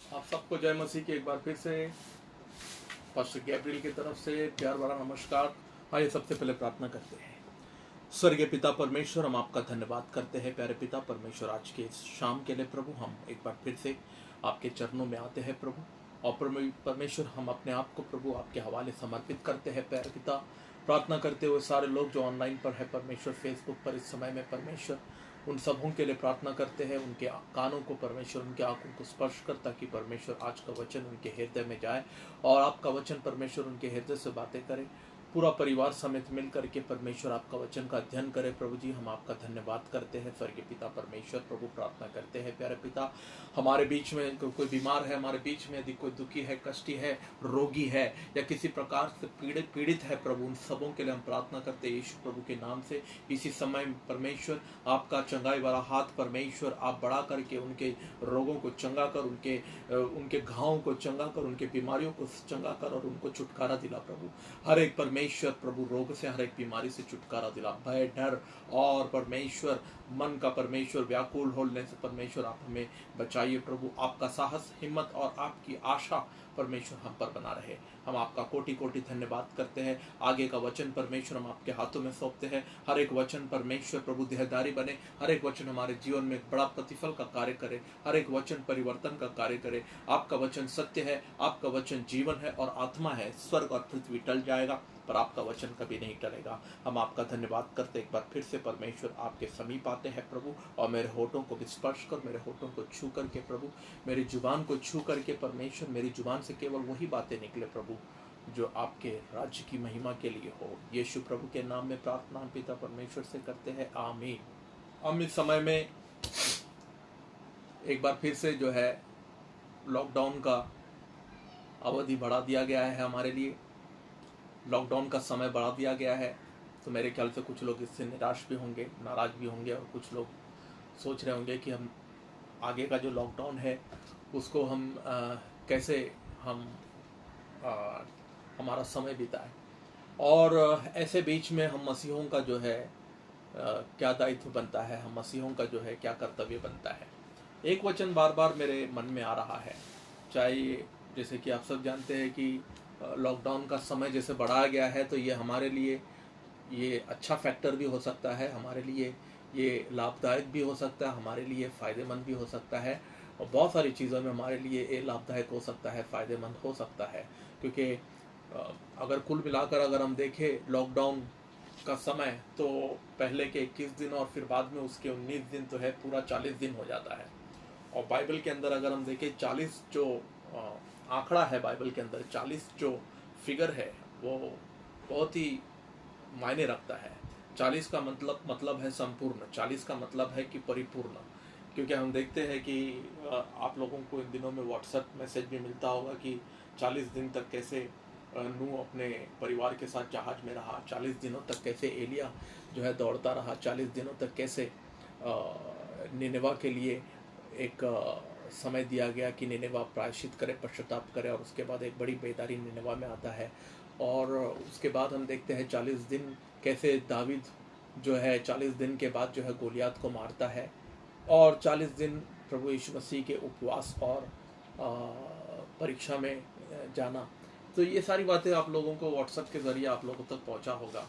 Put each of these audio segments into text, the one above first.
आप सबको जय मसीह की एक बार फिर से पास्टर गैब्रियल की तरफ से प्यार भरा नमस्कार। आइए सबसे पहले प्रार्थना करते हैं। स्वर्गीय पिता परमेश्वर, हम आपका धन्यवाद करते हैं। प्यारे पिता परमेश्वर, आज के इस शाम के लिए प्रभु हम एक बार फिर से आपके चरणों में आते हैं प्रभु। और परमेश्वर, हम अपने आप को प्रभु आपके हवाले समर्पित करते हैं। प्यारे पिता, प्रार्थना करते हुए सारे लोग जो ऑनलाइन पर है परमेश्वर, फेसबुक पर इस समय में परमेश्वर, उन सबों के लिए प्रार्थना करते हैं। उनके कानों को परमेश्वर, उनके आंखों को स्पर्श कर, ताकि परमेश्वर आज का वचन उनके हृदय में जाए और आपका वचन परमेश्वर उनके हृदय से बातें करे। पूरा परिवार समेत मिल करके परमेश्वर आपका वचन का अध्ययन करे। प्रभु जी, हम आपका धन्यवाद करते हैं। स्वर्गीय पिता परमेश्वर, प्रभु प्रार्थना करते हैं प्यारे पिता, हमारे बीच में कोई बीमार है, हमारे बीच में यदि कोई दुखी है, कष्टी है, रोगी है या किसी प्रकार से पीड़ित है प्रभु, उन सबों के लिए हम प्रार्थना करते हैं यीशु प्रभु के नाम से। इसी समय परमेश्वर आपका चंगाई वाला हाथ परमेश्वर आप बढ़ा करके उनके रोगों को चंगा कर, उनके घावों को चंगा कर, उनके बीमारियों को चंगा कर और उनको छुटकारा दिला प्रभु। हर एक परमेश्वर प्रभु रोग से, हर एक बीमारी से छुटकारा दिला। भय, डर और परमेश्वर मन का परमेश्वर व्याकुल होने से परमेश्वर आप हमें बचाइए प्रभु। आपका साहस, हिम्मत और आपकी आशा परमेश्वर हम पर बना रहे। हम आपका कोटि कोटि धन्यवाद करते हैं। आगे का वचन परमेश्वर हम आपके हाथों में सौंपते हैं। हर एक वचन परमेश्वर प्रभु देहधारी बने। हर एक वचन हमारे जीवन में एक बड़ा प्रतिफल का कार्य करे। हर एक वचन परिवर्तन का कार्य करे। आपका वचन सत्य है, आपका वचन जीवन है और आत्मा है। स्वर्ग और पृथ्वी टल जाएगा पर आपका वचन कभी नहीं टलेगा। हम आपका धन्यवाद करते एक बार फिर से परमेश्वर आपके समीप आते हैं प्रभु। और मेरे होठों को भी स्पर्श कर, मेरे होठों को छू करके प्रभु, मेरी जुबान को छू करके परमेश्वर, मेरी जुबान से केवल वही बातें निकले प्रभु जो आपके राज्य की महिमा के लिए हो। यीशु प्रभु के नाम में प्रार्थना पिता परमेश्वर से करते हैं, आमीन। हम इस समय में एक बार फिर से जो है लॉकडाउन का अवधि बढ़ा दिया गया है। हमारे लिए लॉकडाउन का समय बढ़ा दिया गया है। तो मेरे ख्याल से कुछ लोग इससे निराश भी होंगे, नाराज भी होंगे और कुछ लोग सोच रहे होंगे कि हम आगे का जो लॉकडाउन है उसको हम कैसे हम हमारा समय बिताएं। और ऐसे बीच में हम मसीहों का जो है क्या दायित्व बनता है, हम मसीहों का जो है क्या कर्तव्य बनता है। एक वचन बार बार मेरे मन में आ रहा है। चाहे जैसे कि आप सब जानते हैं कि लॉकडाउन का समय जैसे बढ़ाया गया है, तो ये हमारे लिए ये अच्छा फैक्टर भी हो सकता है, हमारे लिए ये लाभदायक भी हो सकता है, हमारे लिए फ़ायदेमंद भी हो सकता है और बहुत सारी चीज़ों में हमारे लिए ये लाभदायक हो सकता है, फ़ायदेमंद हो सकता है। क्योंकि अगर कुल मिलाकर अगर हम देखें लॉकडाउन का समय, तो पहले के 21 दिन और फिर बाद में उसके 19 दिन तो है, पूरा 40 दिन हो जाता है। और बाइबल के अंदर अगर हम देखें 40 जो आंकड़ा है बाइबल के अंदर, 40 जो फिगर है वो बहुत ही मायने रखता है। 40 का मतलब है संपूर्ण, 40 का मतलब है कि परिपूर्ण। क्योंकि हम देखते हैं कि आप लोगों को इन दिनों में व्हाट्सएप मैसेज भी मिलता होगा कि 40 दिन तक कैसे नूह अपने परिवार के साथ जहाज में रहा, 40 दिनों तक कैसे एलिया जो है दौड़ता रहा, 40 दिनों तक कैसे निनेवा के लिए एक समय दिया गया कि निनेवा प्रायश्चित करे, पश्चाताप करे और उसके बाद एक बड़ी बेदारी निनेवा में आता है। और उसके बाद हम देखते हैं 40 दिन कैसे दाविद जो है 40 दिन के बाद जो है गोलियात को मारता है। और 40 दिन प्रभु यीशु मसीह के उपवास और परीक्षा में जाना। तो ये सारी बातें आप लोगों को व्हाट्सएप के ज़रिए आप लोगों तक पहुंचा होगा।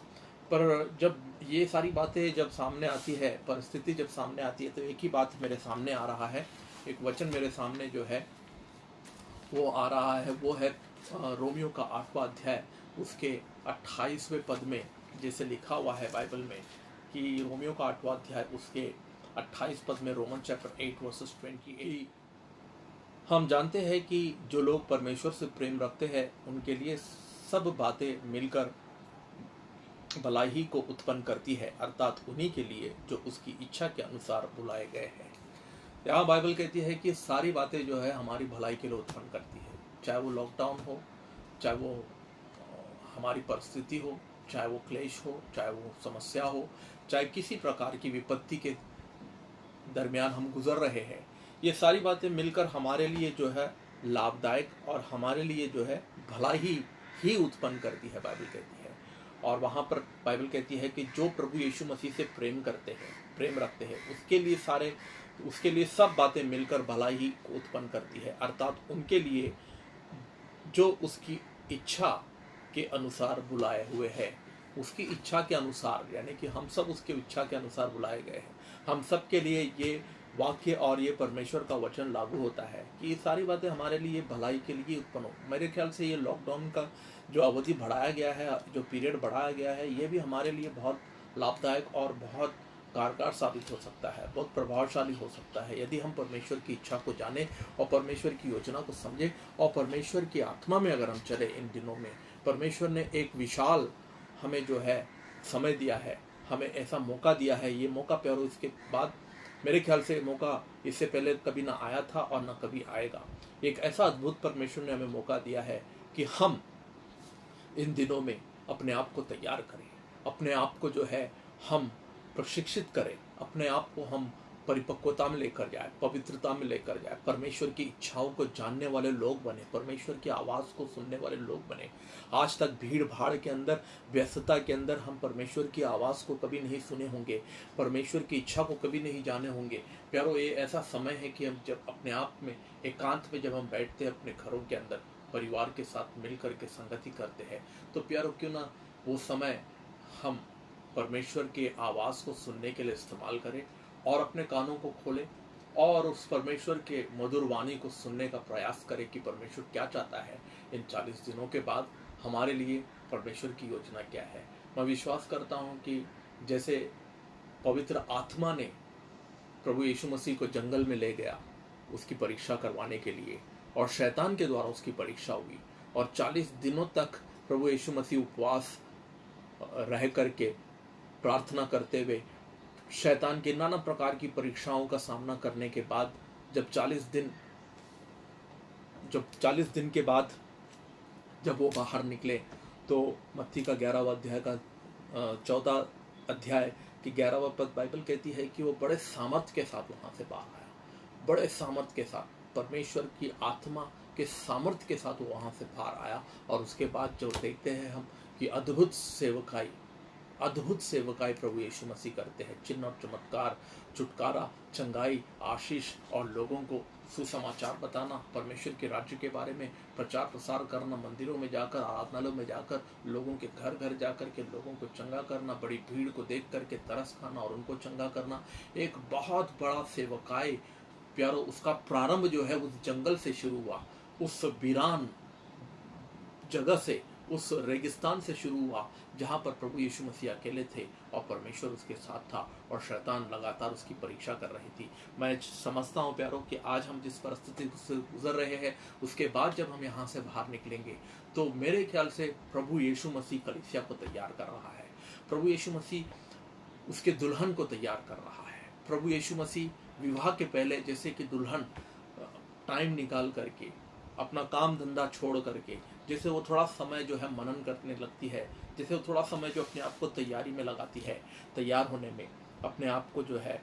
पर जब ये सारी बातें जब सामने आती है, परिस्थिति जब सामने आती है, तो एक ही बात मेरे सामने आ रहा है, एक वचन मेरे सामने जो है वो आ रहा है। वो है रोमियो का 8वां अध्याय, उसके 28वें पद में जैसे लिखा हुआ है बाइबल में कि रोमियो का 8वां अध्याय उसके 28 पद में, रोमन चैप्टर 8 वर्सेस 28, हम जानते हैं कि जो लोग परमेश्वर से प्रेम रखते हैं उनके लिए सब बातें मिलकर भलाई को उत्पन्न करती है, अर्थात उन्हीं के लिए जो उसकी इच्छा के अनुसार बुलाए गए हैं। यहाँ बाइबल कहती है कि सारी बातें जो है हमारी भलाई के लिए उत्पन्न करती है। चाहे वो लॉकडाउन हो, चाहे वो हमारी परिस्थिति हो, चाहे वो क्लेश हो, चाहे वो समस्या हो, चाहे किसी प्रकार की विपत्ति के दरमियान हम गुजर रहे हैं, ये सारी बातें मिलकर हमारे लिए जो है लाभदायक और हमारे लिए जो है भलाई ही उत्पन्न करती है, बाइबल कहती है। और वहाँ पर बाइबल कहती है कि जो प्रभु यीशु मसीह से प्रेम करते हैं, प्रेम रखते हैं, उसके लिए सब बातें मिलकर भलाई ही उत्पन्न करती है, अर्थात उनके लिए जो उसकी इच्छा के अनुसार बुलाए हुए हैं, उसकी इच्छा के अनुसार, यानी कि हम सब उसकी इच्छा के अनुसार बुलाए गए हैं। हम सब के लिए ये वाक्य और ये परमेश्वर का वचन लागू होता है कि ये सारी बातें हमारे लिए भलाई के लिए उत्पन्न हो। मेरे ख्याल से ये लॉकडाउन का जो अवधि बढ़ाया गया है, जो पीरियड बढ़ाया गया है, ये भी हमारे लिए बहुत लाभदायक और बहुत कारगर साबित हो सकता है, बहुत प्रभावशाली हो सकता है, यदि हम परमेश्वर की इच्छा को जाने और परमेश्वर की योजना को समझे और परमेश्वर की आत्मा में अगर हम चले। इन दिनों में परमेश्वर ने एक विशाल हमें जो है समय दिया है, हमें ऐसा मौका दिया है। ये मौका प्यारो इसके बाद मेरे ख्याल से मौका इससे पहले कभी ना आया था और ना कभी आएगा। एक ऐसा अद्भुत परमेश्वर ने हमें मौका दिया है कि हम इन दिनों में अपने आप को तैयार करें, अपने आप को जो है हम प्रशिक्षित करें, अपने आप को हम परिपक्वता में लेकर जाए, पवित्रता में लेकर जाए, परमेश्वर की इच्छाओं को जानने वाले लोग बने, परमेश्वर की आवाज़ को सुनने वाले लोग बने। आज तक भीड़ भाड़ के अंदर, व्यस्तता के अंदर हम परमेश्वर की आवाज़ को कभी नहीं सुने होंगे, परमेश्वर की इच्छा को कभी नहीं जाने होंगे। प्यारो, ये ऐसा समय है कि हम जब अपने आप में एकांत में जब हम बैठते हैं, अपने घरों के अंदर परिवार के साथ मिल करके संगति करते हैं, तो प्यारो क्यों ना वो समय हम परमेश्वर के आवाज़ को सुनने के लिए इस्तेमाल करें और अपने कानों को खोलें और उस परमेश्वर के मधुर वाणी को सुनने का प्रयास करें कि परमेश्वर क्या चाहता है इन 40 दिनों के बाद हमारे लिए, परमेश्वर की योजना क्या है। मैं विश्वास करता हूँ कि जैसे पवित्र आत्मा ने प्रभु यीशु मसीह को जंगल में ले गया उसकी परीक्षा करवाने के लिए, और शैतान के द्वारा उसकी परीक्षा हुई, और 40 दिनों तक प्रभु यीशु मसीह उपवास रह करके प्रार्थना करते हुए शैतान के नाना प्रकार की परीक्षाओं का सामना करने के बाद जब 40 दिन के बाद जब वो बाहर निकले, तो मत्ती का 11वां अध्याय का 14 अध्याय की 11वां पद बाइबल कहती है कि वो बड़े सामर्थ के साथ वहां से बाहर आया, बड़े सामर्थ के साथ, परमेश्वर की आत्मा के सामर्थ के साथ वो वहां से बाहर आया। और उसके बाद जो देखते हैं हम कि अद्भुत सेवकाई प्रभु यीशु मसीह करते हैं, चिन्ह और चमत्कार, छुटकारा, चंगाई, आशीष और लोगों को सुसमाचार बताना, परमेश्वर के राज्य के बारे में प्रचार प्रसार करना, मंदिरों में जाकर, आराधनालयों में जाकर, लोगों के घर घर जाकर के लोगों को चंगा करना, बड़ी भीड़ को देख करके तरस खाना और उनको चंगा करना, एक बहुत बड़ा सेवकाई प्यारो। उसका प्रारंभ जो है उस जंगल से शुरू हुआ, उस वीरान जगह से, उस रेगिस्तान से शुरू हुआ जहाँ पर प्रभु यीशु मसीह अकेले थे और परमेश्वर उसके साथ था और शैतान लगातार उसकी परीक्षा कर रही थी। मैं समझता हूँ प्यारो कि आज हम जिस परिस्थिति से गुजर रहे हैं, उसके बाद जब हम यहाँ से बाहर निकलेंगे तो मेरे ख्याल से प्रभु यीशु मसीह कलीसिया को तैयार कर रहा है, प्रभु यीशु मसीह उसके दुल्हन को तैयार कर रहा है। प्रभु यीशु मसीह विवाह के पहले जैसे कि दुल्हन टाइम निकाल करके, अपना काम धंधा छोड़ करके, जैसे वो थोड़ा समय जो है मनन करने लगती है, जैसे वो थोड़ा समय जो अपने आप को तैयारी में लगाती है, तैयार होने में, अपने आप को जो है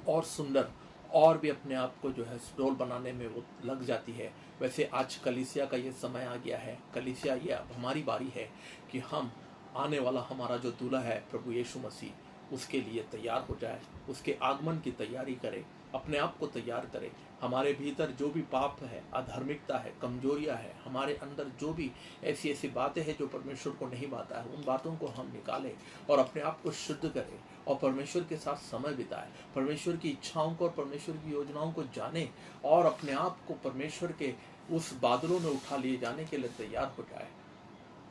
और सुंदर और भी अपने आप को जो है सुडौल बनाने में वो लग जाती है, वैसे आज कलीसिया का ये समय आ गया है। कलीसिया, ये अब हमारी बारी है कि हम आने वाला हमारा जो दूल्हा है प्रभु यीशु मसीह, उसके लिए तैयार हो जाए, उसके आगमन की तैयारी करें, अपने आप को तैयार करें। हमारे भीतर जो भी पाप है, अधार्मिकता है, कमजोरियां है, हमारे अंदर जो भी ऐसी ऐसी बातें हैं जो परमेश्वर को नहीं भाता है, उन बातों को हम निकालें और अपने आप को शुद्ध करें और परमेश्वर के साथ समय बिताएं, परमेश्वर की इच्छाओं को और परमेश्वर की योजनाओं को जानें और अपने आप को परमेश्वर के उस बादलों में उठा लिए जाने के लिए तैयार हो जाए।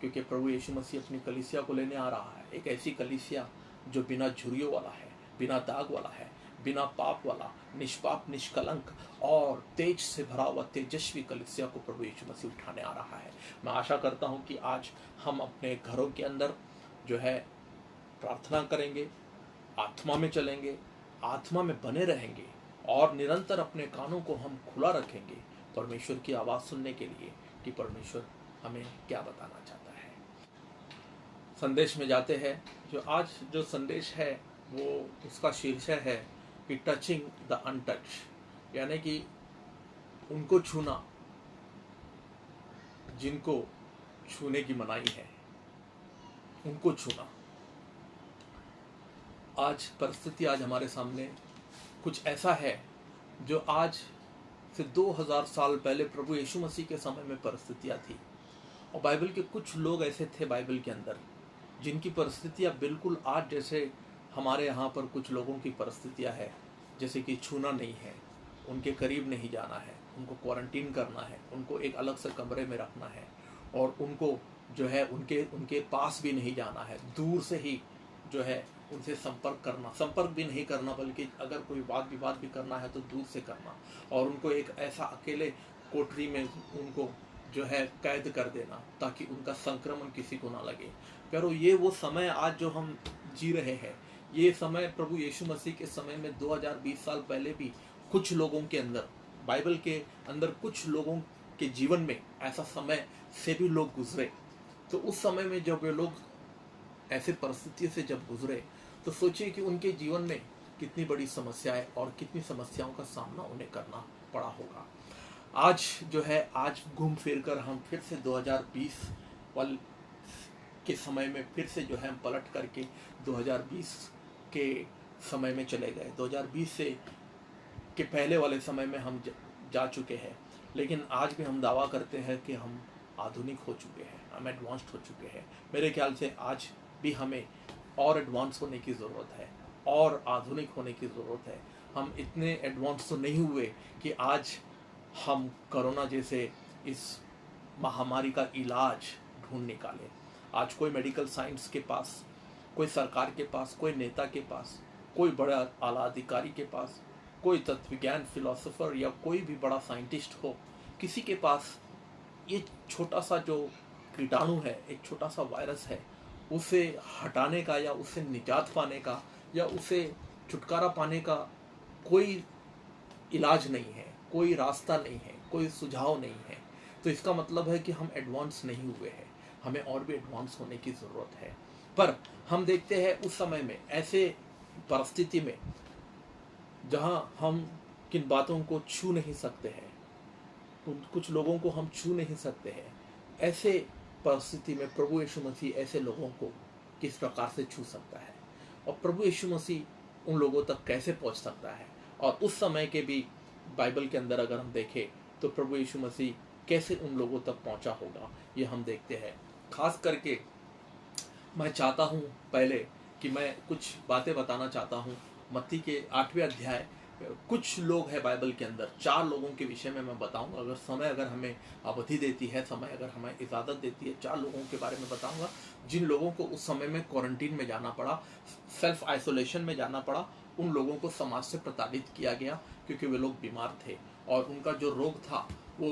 क्योंकि प्रभु यीशु मसीह अपनी कलीसिया को लेने आ रहा है, एक ऐसी कलीसिया जो बिना झुर्रियों वाला है, बिना दाग वाला है, बिना पाप वाला, निष्पाप, निष्कलंक और तेज से भरा हुआ तेजस्वी कलीसिया को प्रभु यीशु मसीह उठाने आ रहा है। मैं आशा करता हूं कि आज हम अपने घरों के अंदर जो है प्रार्थना करेंगे, आत्मा में चलेंगे, आत्मा में बने रहेंगे और निरंतर अपने कानों को हम खुला रखेंगे परमेश्वर की आवाज़ सुनने के लिए कि परमेश्वर हमें क्या बताना चाहता है। संदेश में जाते हैं। जो संदेश है वो उसका शीर्षक है कि टचिंग द अनटच, यानी कि उनको छूना जिनको छूने की मनाही है। उनको छूना। आज परिस्थिति आज हमारे सामने कुछ ऐसा है जो आज से 2000 साल पहले प्रभु यीशु मसीह के समय में परिस्थितियां थी। और बाइबल के कुछ लोग ऐसे थे बाइबल के अंदर जिनकी परिस्थितियां बिल्कुल आज जैसे हमारे यहाँ पर कुछ लोगों की परिस्थितियां है, जैसे कि छूना नहीं है, उनके करीब नहीं जाना है, उनको क्वारंटीन करना है, उनको एक अलग से कमरे में रखना है, और उनको जो है उनके पास भी नहीं जाना है, दूर से ही जो है उनसे संपर्क भी नहीं करना, बल्कि अगर कोई वाद विवाद भी करना है तो दूर से करना, और उनको एक ऐसा अकेले कोठरी में उनको जो है कैद कर देना ताकि उनका संक्रमण किसी को ना लगे। pero ये वो समय आज जो हम जी रहे हैं, ये समय प्रभु यीशु मसीह के समय में 2020 साल पहले भी कुछ लोगों के अंदर, बाइबल के अंदर कुछ लोगों के जीवन में ऐसा समय से भी लोग गुजरे। तो उस समय में जब वे लोग ऐसे परिस्थिति से जब गुजरे तो सोचिए कि उनके जीवन में कितनी बड़ी समस्याएं और कितनी समस्याओं का सामना उन्हें करना पड़ा होगा। आज जो है, आज घूम फिर कर हम फिर से 2020 वाले के समय में फिर से जो है हम पलट करके 2020 के समय में चले गए। 2020 से के पहले वाले समय में हम जा चुके हैं, लेकिन आज भी हम दावा करते हैं कि हम आधुनिक हो चुके हैं, हम एडवांस्ड हो चुके हैं। मेरे ख्याल से आज भी हमें और एडवांस होने की ज़रूरत है और आधुनिक होने की ज़रूरत है। हम इतने एडवांस तो नहीं हुए कि आज हम कोरोना जैसे इस महामारी का इलाज ढूंढ निकालें। आज कोई मेडिकल साइंस के पास, कोई सरकार के पास, कोई नेता के पास, कोई बड़ा आला अधिकारी के पास, कोई तत्वज्ञान फिलोसोफर या कोई भी बड़ा साइंटिस्ट हो, किसी के पास ये छोटा सा जो कीटाणु है, एक छोटा सा वायरस है, उसे हटाने का या उससे निजात पाने का या उसे छुटकारा पाने का कोई इलाज नहीं है, कोई रास्ता नहीं है, कोई सुझाव नहीं है। तो इसका मतलब है कि हम एडवांस नहीं हुए हैं, हमें और भी एडवांस होने की ज़रूरत है। पर हम देखते हैं उस समय में, ऐसे परिस्थिति में जहां हम किन बातों को छू नहीं सकते हैं, कुछ लोगों को हम छू नहीं सकते हैं, ऐसे परिस्थिति में प्रभु यीशु मसीह ऐसे लोगों को किस प्रकार से छू सकता है और प्रभु यीशु मसीह उन लोगों तक कैसे पहुंच सकता है। और उस समय के भी बाइबल के अंदर अगर हम देखें तो प्रभु यीशु मसीह कैसे उन लोगों तक पहुंचा होगा, ये हम देखते हैं। खास करके मैं चाहता हूं पहले कि मैं कुछ बातें बताना चाहता हूं। मत्ती के 8वें अध्याय, कुछ लोग हैं बाइबल के अंदर, 4 लोगों के विषय में मैं बताऊंगा। अगर हमें अवधि देती है, समय अगर हमें इजाज़त देती है, 4 लोगों के बारे में बताऊंगा जिन लोगों को उस समय में क्वारंटीन में जाना पड़ा, सेल्फ आइसोलेशन में जाना पड़ा। उन लोगों को समाज से प्रताड़ित किया गया क्योंकि वे लोग बीमार थे और उनका जो रोग था वो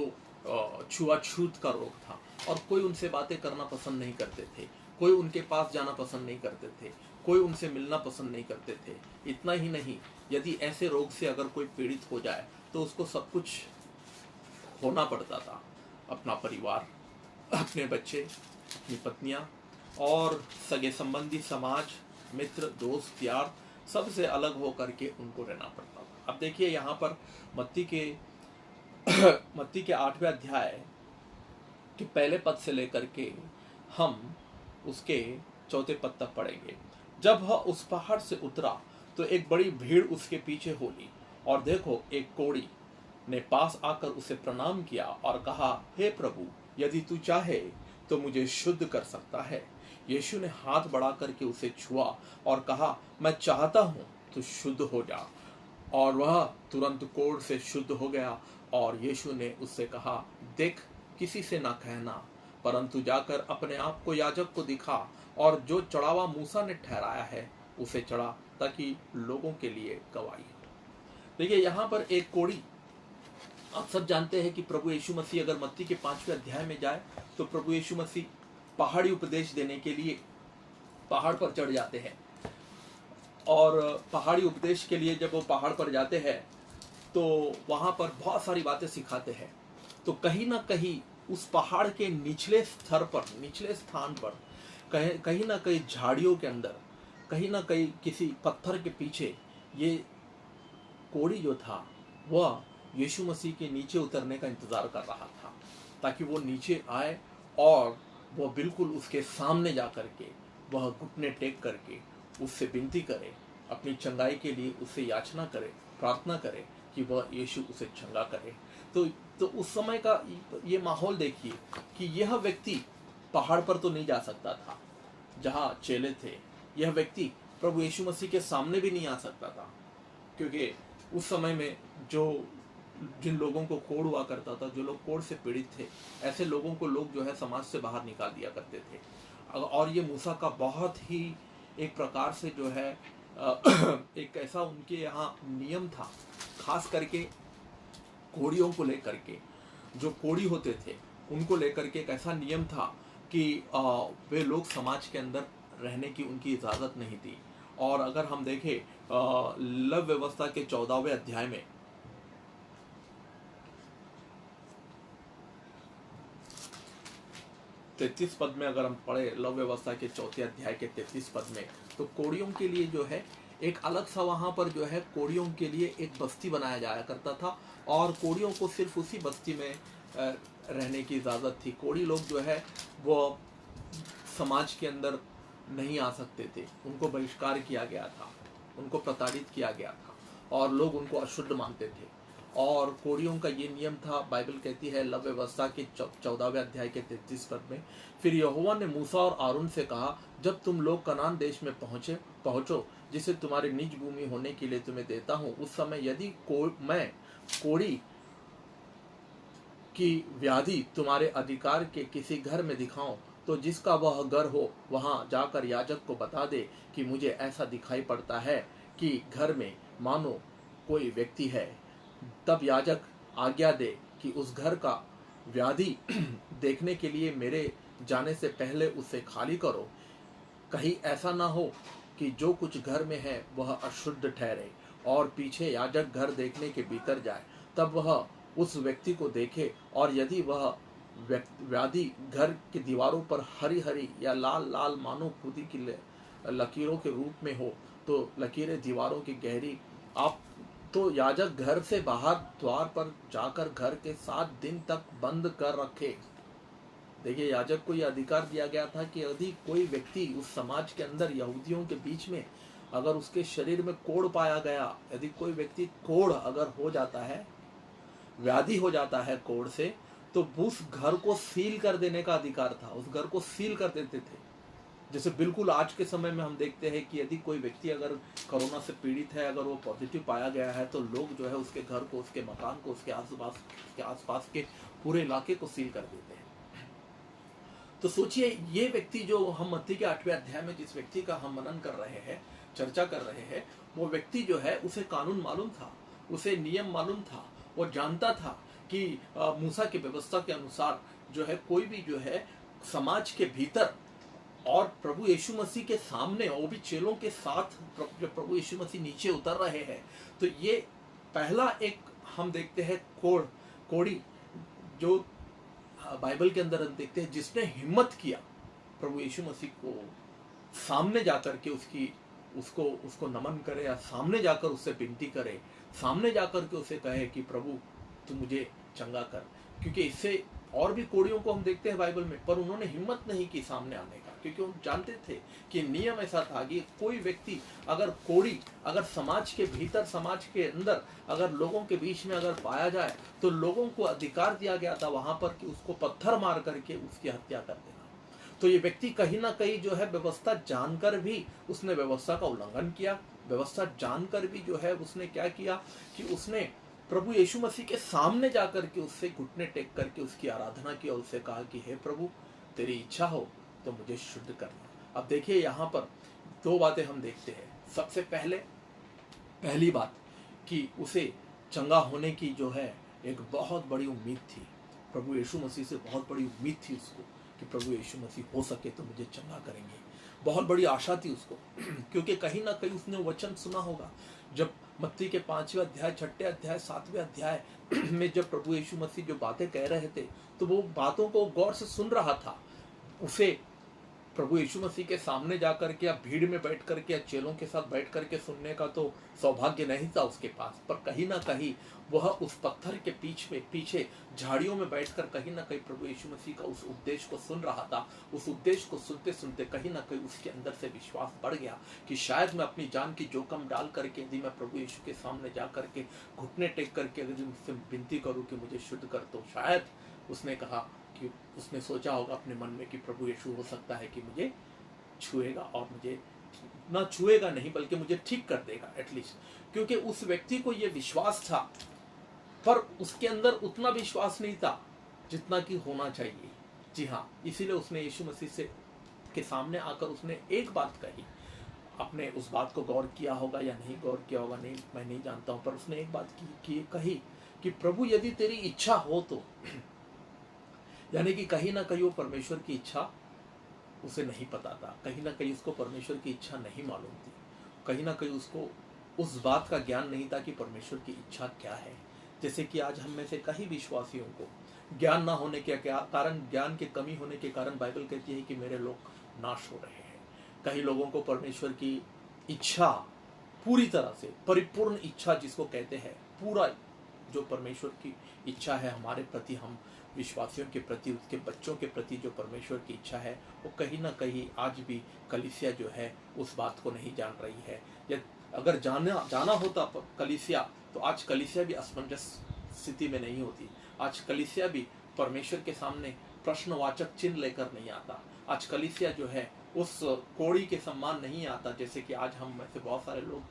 छुआछूत का रोग था, और कोई उनसे बातें करना पसंद नहीं करते थे, कोई उनके पास जाना पसंद नहीं करते थे, कोई उनसे मिलना पसंद नहीं करते थे। इतना ही नहीं, यदि ऐसे रोग से अगर कोई पीड़ित हो जाए तो उसको सब कुछ खोना पड़ता था, अपना परिवार, अपने बच्चे, अपनी पत्नियां और सगे संबंधी, समाज, मित्र, दोस्त, यार, सबसे अलग हो करके उनको रहना पड़ता था। अब देखिए यहाँ पर मत्ती के 8वें अध्याय के पहले पद से लेकर के हम उसके 4थे पद तक पढ़ेंगे। जब वह उस पहाड़ से उतरा तो एक बड़ी भीड़ उसके पीछे हो ली, और देखो एक कोढ़ी ने पास आकर उसे प्रणाम किया और कहा, हे प्रभु, यदि तू चाहे तो मुझे शुद्ध कर सकता है। यीशु ने हाथ बढ़ा करके उसे छुआ और कहा, मैं चाहता हूँ तू शुद्ध हो जा। और वह तुरंत कोढ़ से शुद्ध हो गया। और यीशु ने उससे कहा, देख, किसी से ना कहना, परंतु जाकर अपने आप को याजक को दिखा और जो चढ़ावा मूसा ने ठहराया है उसे चढ़ा, ताकि लोगों के लिए गवाही हो। देखिए यहाँ पर एक कोढ़ी, आप सब जानते हैं कि प्रभु यीशु मसीह अगर मत्ती के 5वें अध्याय में जाए तो प्रभु यीशु मसीह पहाड़ी उपदेश देने के लिए पहाड़ पर चढ़ जाते हैं, और पहाड़ी उपदेश के लिए जब वो पहाड़ पर जाते हैं तो वहाँ पर बहुत सारी बातें सिखाते हैं। तो कहीं ना कहीं उस पहाड़ के निचले स्थान पर, कहीं ना कहीं झाड़ियों के अंदर, कहीं ना कहीं किसी पत्थर के पीछे ये कोढ़ी जो था वह यीशु मसीह के नीचे उतरने का इंतजार कर रहा था, ताकि वो नीचे आए और वो बिल्कुल उसके सामने जा कर के वह घुटने टेक करके उससे विनती करे, अपनी चंगाई के लिए उससे याचना करे, प्रार्थना करे कि वह यीशु उसे चंगा करे। तो उस समय का ये माहौल देखिए कि यह व्यक्ति पहाड़ पर तो नहीं जा सकता था जहाँ चेले थे, यह व्यक्ति प्रभु यीशु मसीह के सामने भी नहीं आ सकता था, क्योंकि उस समय में जिन लोगों को कोढ़ हुआ करता था, जो लोग कोढ़ से पीड़ित थे, ऐसे लोगों को लोग जो है समाज से बाहर निकाल दिया करते थे। और ये मूसा का बहुत ही एक प्रकार से जो है एक ऐसा उनके यहाँ नियम था, खास करके कोढ़ियों को लेकर के, जो कोढ़ी होते थे उनको लेकर के एक ऐसा नियम था कि वे लोग समाज के अंदर रहने की उनकी इजाज़त नहीं थी। और अगर हम देखें लव व्यवस्था के 14वें अध्याय में 33 पद में अगर हम पढ़े, लव व्यवस्था के 4 अध्याय के 33 पद में, तो कोढ़ियों के लिए जो है एक अलग सा वहाँ पर जो है कोढ़ियों के लिए एक बस्ती बनाया जाया करता था, और कोढ़ियों को सिर्फ उसी बस्ती में रहने की इजाज़त थी। कोढ़ी लोग जो है वो समाज के अंदर नहीं आ सकते थे, उनको बहिष्कार किया गया था, उनको प्रताड़ित किया गया था, और लोग उनको अशुद्ध मानते थे। और कोढ़ियों का ये नियम था, बाइबल कहती है लव व्यवस्था के 14वें अध्याय के 33 पद में, फिर यहोवा ने मूसा और आरून से कहा, जब तुम लोग कनान देश में पहुंचो जिसे तुम्हारी निज भूमि होने के लिए तुम्हें देता हूं, उस समय यदि मैं कोढ़ी की व्याधि तुम्हारे अधिकार के किसी घर में दिखाऊं, तो जिसका वह घर हो वहां जाकर याजक को बता दे कि मुझे ऐसा दिखाई पड़ता है कि घर में मानो कोई व्यक्ति है। तब याजक आज्ञा दे कि उस घर का व्याधि देखने के लिए मेरे जाने से पहले उसे खाली करो। कहीं ऐसा ना हो कि जो कुछ घर में है वह अशुद्ध ठहरे, और पीछे याजक घर देखने के भीतर जाए, तब वह उस व्यक्ति को देखे, और यदि वह व्याधि घर की दीवारों पर हरी हरी या लाल लाल मानो खुदी की लकीरों के रूप में हो, तो लकीरें दीवारों की गहरी आप तो याजक घर से बाहर द्वार पर जाकर घर के 7 दिन तक बंद कर रखे। देखिए, याजक को यह अधिकार दिया गया था कि यदि कोई व्यक्ति उस समाज के अंदर यहूदियों के बीच में अगर उसके शरीर में कोढ़ पाया गया, यदि कोई व्यक्ति कोढ़ अगर हो जाता है, व्याधि हो जाता है कोढ़ से, तो उस घर को सील कर देने का अधिकार था, उस घर को सील कर देते थे। जैसे बिल्कुल आज के समय में हम देखते हैं कि यदि कोई व्यक्ति अगर कोरोना से पीड़ित है, अगर वो पॉजिटिव पाया गया है, तो लोग जो है उसके घर को, उसके मकान को, उसके आसपास के पूरे इलाके को सील कर देते हैं। तो सोचिए, ये व्यक्ति जो हम मत्ती के 8वें अध्याय में जिस व्यक्ति का हम मनन कर रहे हैं, चर्चा कर रहे हैं, वो व्यक्ति जो है उसे कानून मालूम था, उसे नियम मालूम था, वो जानता था कि मूसा की व्यवस्था के अनुसार जो है कोई भी जो है समाज के भीतर और प्रभु यीशु मसीह के सामने, वो भी चेलों के साथ जब प्रभु यीशु मसीह नीचे उतर रहे हैं, तो ये पहला एक हम देखते हैं कोढ़ी जो बाइबल के अंदर हम देखते हैं, जिसने हिम्मत किया प्रभु यीशु मसीह को सामने जाकर के उसको नमन करे, या सामने जाकर उससे विनती करे, सामने जाकर के उसे कहे कि प्रभु तू मुझे चंगा कर। क्योंकि इससे और भी कोढ़ियों को हम देखते हैं बाइबल में, पर उन्होंने हिम्मत नहीं की सामने आने का, क्योंकि वो जानते थे कि नियम ऐसा था कि कोई व्यक्ति अगर कोढ़ी अगर समाज के भीतर, समाज के अंदर अगर लोगों के बीच में अगर पाया जाए, तो लोगों को अधिकार दिया गया था वहां पर कि उसको पत्थर मार करके उसकी हत्या कर देना। तो ये व्यक्ति कहीं ना कहीं जो है व्यवस्था जानकर भी उसने व्यवस्था का उल्लंघन किया, व्यवस्था जानकर भी जो है उसने क्या किया कि उसने प्रभु यीशु मसीह के सामने जाकर के उससे घुटने टेक करके उसकी आराधना की और उससे कहा कि हे प्रभु, तेरी इच्छा हो तो मुझे शुद्ध करना। अब देखिए, यहाँ पर 2 बातें हम देखते हैं। सबसे पहली बात कि उसे चंगा होने की जो है एक बहुत बड़ी उम्मीद थी, प्रभु यीशु मसीह से बहुत बड़ी उम्मीद थी उसको कि प्रभु यीशु मसीह हो सके तो मुझे चंगा करेंगे। बहुत बड़ी आशा थी उसको, क्योंकि कहीं ना कहीं उसने वचन सुना होगा। जब मत्ती के 5वें अध्याय, 6ठे अध्याय, 7वें अध्याय में जब प्रभु यीशु मसीह जो बातें कह रहे थे, तो वो बातों को गौर से सुन रहा था। उसे प्रभु यीशु मसीह के सामने जा करके या भीड़ में बैठ करके या चेलों के साथ बैठ करके सुनने का तो सौभाग्य नहीं था उसके पास, पर कहीं ना कहीं वह उस पत्थर के पीछे झाड़ियों में बैठकर कहीं ना कहीं प्रभु यीशु मसीह का उस उपदेश को सुन रहा था। उस उपदेश को सुनते सुनते कहीं ना कहीं उसके अंदर से विश्वास बढ़ गया कि शायद मैं अपनी जान की जोखिम डाल करके यदि मैं प्रभु यीशु के सामने जा करके घुटने टेक करके यदि मुझसे विनती करूँ कि मुझे शुद्ध कर, तो शायद उसने कहा कि उसने सोचा होगा अपने मन में कि प्रभु यीशु हो सकता है कि मुझे छुएगा, और मुझे ना छुएगा नहीं बल्कि मुझे ठीक कर देगा एटलीस्ट, क्योंकि उस व्यक्ति को यह विश्वास था, पर उसके अंदर उतना विश्वास नहीं था जितना कि होना चाहिए। जी हाँ, इसीलिए उसने यीशु मसीह से के सामने आकर उसने एक बात कही। आपने उस बात को गौर किया होगा या नहीं गौर किया होगा, नहीं मैं नहीं जानता हूँ, पर उसने एक बात कही कि प्रभु यदि तेरी इच्छा हो तो, यानी कि कहीं ना कहीं वो परमेश्वर की इच्छा उसे नहीं पता था, कहीं ना कहीं उसको परमेश्वर की इच्छा नहीं मालूम थी, कहीं ना कहीं उसको उस बात का ज्ञान नहीं था कि परमेश्वर की इच्छा क्या है। जैसे कि आज हम में से कई विश्वासियों को ज्ञान ना होने के कारण, ज्ञान की कमी होने के कारण बाइबल कहती है कि मेरे लोग नाश हो रहे हैं। कई लोगों को परमेश्वर की इच्छा पूरी तरह से, परिपूर्ण इच्छा जिसको कहते हैं, पूरा जो परमेश्वर की इच्छा है हमारे प्रति, हम विश्वासियों के प्रति, उसके बच्चों के प्रति जो परमेश्वर की इच्छा है, वो कहीं ना कहीं आज भी कलीसिया जो है उस बात को नहीं जान रही है। या अगर जाना होता कलीसिया, तो आज कलीसिया भी असमंजस स्थिति में नहीं होती। आज कलीसिया भी परमेश्वर के सामने प्रश्नवाचक चिन्ह लेकर नहीं आता। आज कलीसिया जो है उस कोड़ी के सम्मान नहीं आता, जैसे कि आज हम में से बहुत सारे लोग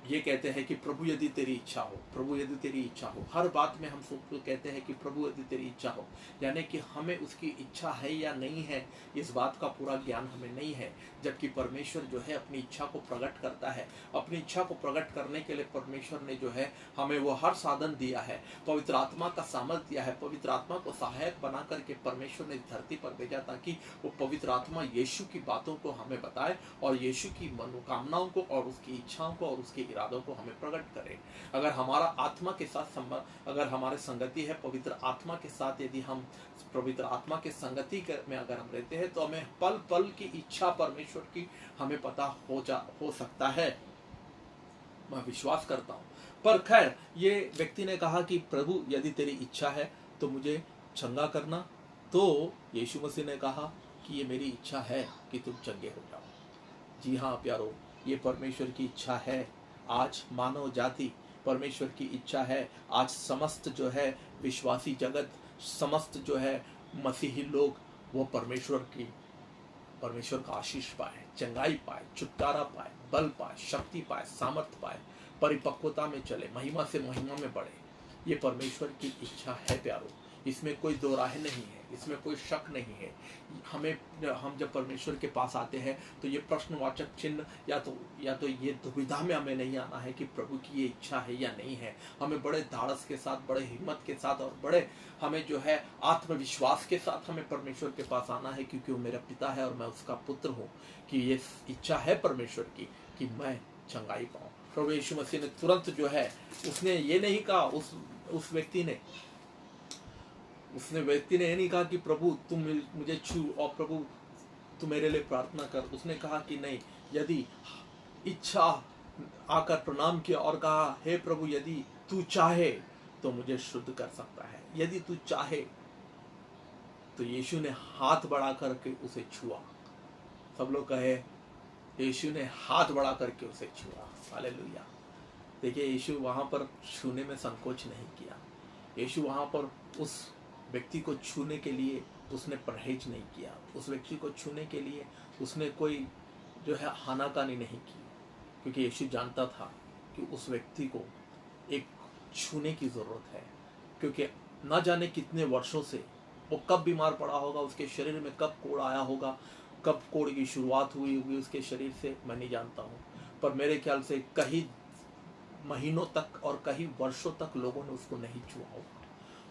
ये कहते हैं कि प्रभु यदि तेरी इच्छा हो, प्रभु यदि तेरी इच्छा हो। हर बात में हम सब कहते हैं कि प्रभु यदि तेरी इच्छा हो, यानी कि हमें उसकी इच्छा है या नहीं है इस बात का पूरा ज्ञान हमें नहीं है। जबकि परमेश्वर जो है अपनी इच्छा को प्रकट करता है। अपनी इच्छा को प्रकट करने के लिए परमेश्वर ने जो है हमें वो हर साधन दिया है, पवित्र आत्मा का सामर्थ दिया है। पवित्र आत्मा को सहायक बना करके परमेश्वर ने धरती पर भेजा ताकि वो पवित्र आत्मा यीशु की बातों को हमें बताए और यीशु की मनोकामनाओं को और उसकी इच्छाओं को और उसके इरादों को हमें प्रकट करे। अगर हमारा आत्मा के साथ अगर हमारे संगति है पवित्र आत्मा के साथ, यदि हम पवित्र आत्मा के संगति में अगर हम रहते हैं, तो हमें पल पल की इच्छा परमेश्वर की हमें पता हो सकता है। मैं विश्वास करता हूँ। पर खैर, ये व्यक्ति ने कहा कि प्रभु यदि तेरी इच्छा है तो मुझे चंगा करना। तो यीशु मसीह ने कहा कि ये मेरी इच्छा है कि तुम चंगे हो जाओ। जी हाँ प्यारो, ये परमेश्वर की इच्छा है। आज मानव जाति, परमेश्वर की इच्छा है आज समस्त जो है विश्वासी जगत, समस्त जो है मसीही लोग, वो परमेश्वर का आशीष पाए, चंगाई पाए, छुटकारा पाए, बल पाए, शक्ति पाए, सामर्थ पाए, परिपक्वता में चले, महिमा से महिमा में बढ़े। ये परमेश्वर की इच्छा है प्यारो, इसमें कोई दो राह नहीं है, इसमें कोई शक नहीं है। हम जब परमेश्वर के पास आते हैं तो ये प्रश्नवाचक चिन्ह या तो ये दुविधा में हमें नहीं आना है कि प्रभु की ये इच्छा है या नहीं है। हमें बड़े धाड़स के साथ, बड़े हिम्मत के साथ और बड़े हमें जो है आत्मविश्वास के साथ हमें परमेश्वर के पास आना है, क्योंकि वो मेरा पिता है और मैं उसका पुत्र हूँ, कि ये इच्छा है परमेश्वर की कि मैं चंगाई पाऊँ। प्रभु यीशु मसीह ने तुरंत जो है, उसने ये नहीं कहा, उस व्यक्ति ने ये नहीं कहा कि प्रभु तुम मुझे छू और प्रभु तू मेरे लिए प्रार्थना कर। उसने कहा कि नहीं, यदि इच्छा आकर प्रणाम किया और कहा हे प्रभु यदि तू चाहे तो मुझे शुद्ध कर सकता है, यदि तू चाहे। तो यीशु ने हाथ बढ़ा करके उसे छुआ। सब लोग कहे यीशु ने हाथ बढ़ा करके उसे छुआ। हालेलुया। देखिए, यीशु वहां पर छूने में संकोच नहीं किया। यीशु वहां पर उस व्यक्ति को छूने के लिए उसने परहेज नहीं किया। उस व्यक्ति को छूने के लिए उसने कोई जो है हानाकानी नहीं की, क्योंकि यीशु जानता था कि उस व्यक्ति को एक छूने की ज़रूरत है। क्योंकि ना जाने कितने वर्षों से वो कब बीमार पड़ा होगा, उसके शरीर में कब कोड़ आया होगा, कब कोड़ की शुरुआत हुई होगी उसके शरीर से, मैं नहीं जानता हूँ। पर मेरे ख्याल से कई महीनों तक और कई वर्षों तक लोगों ने उसको नहीं छुआ होगा।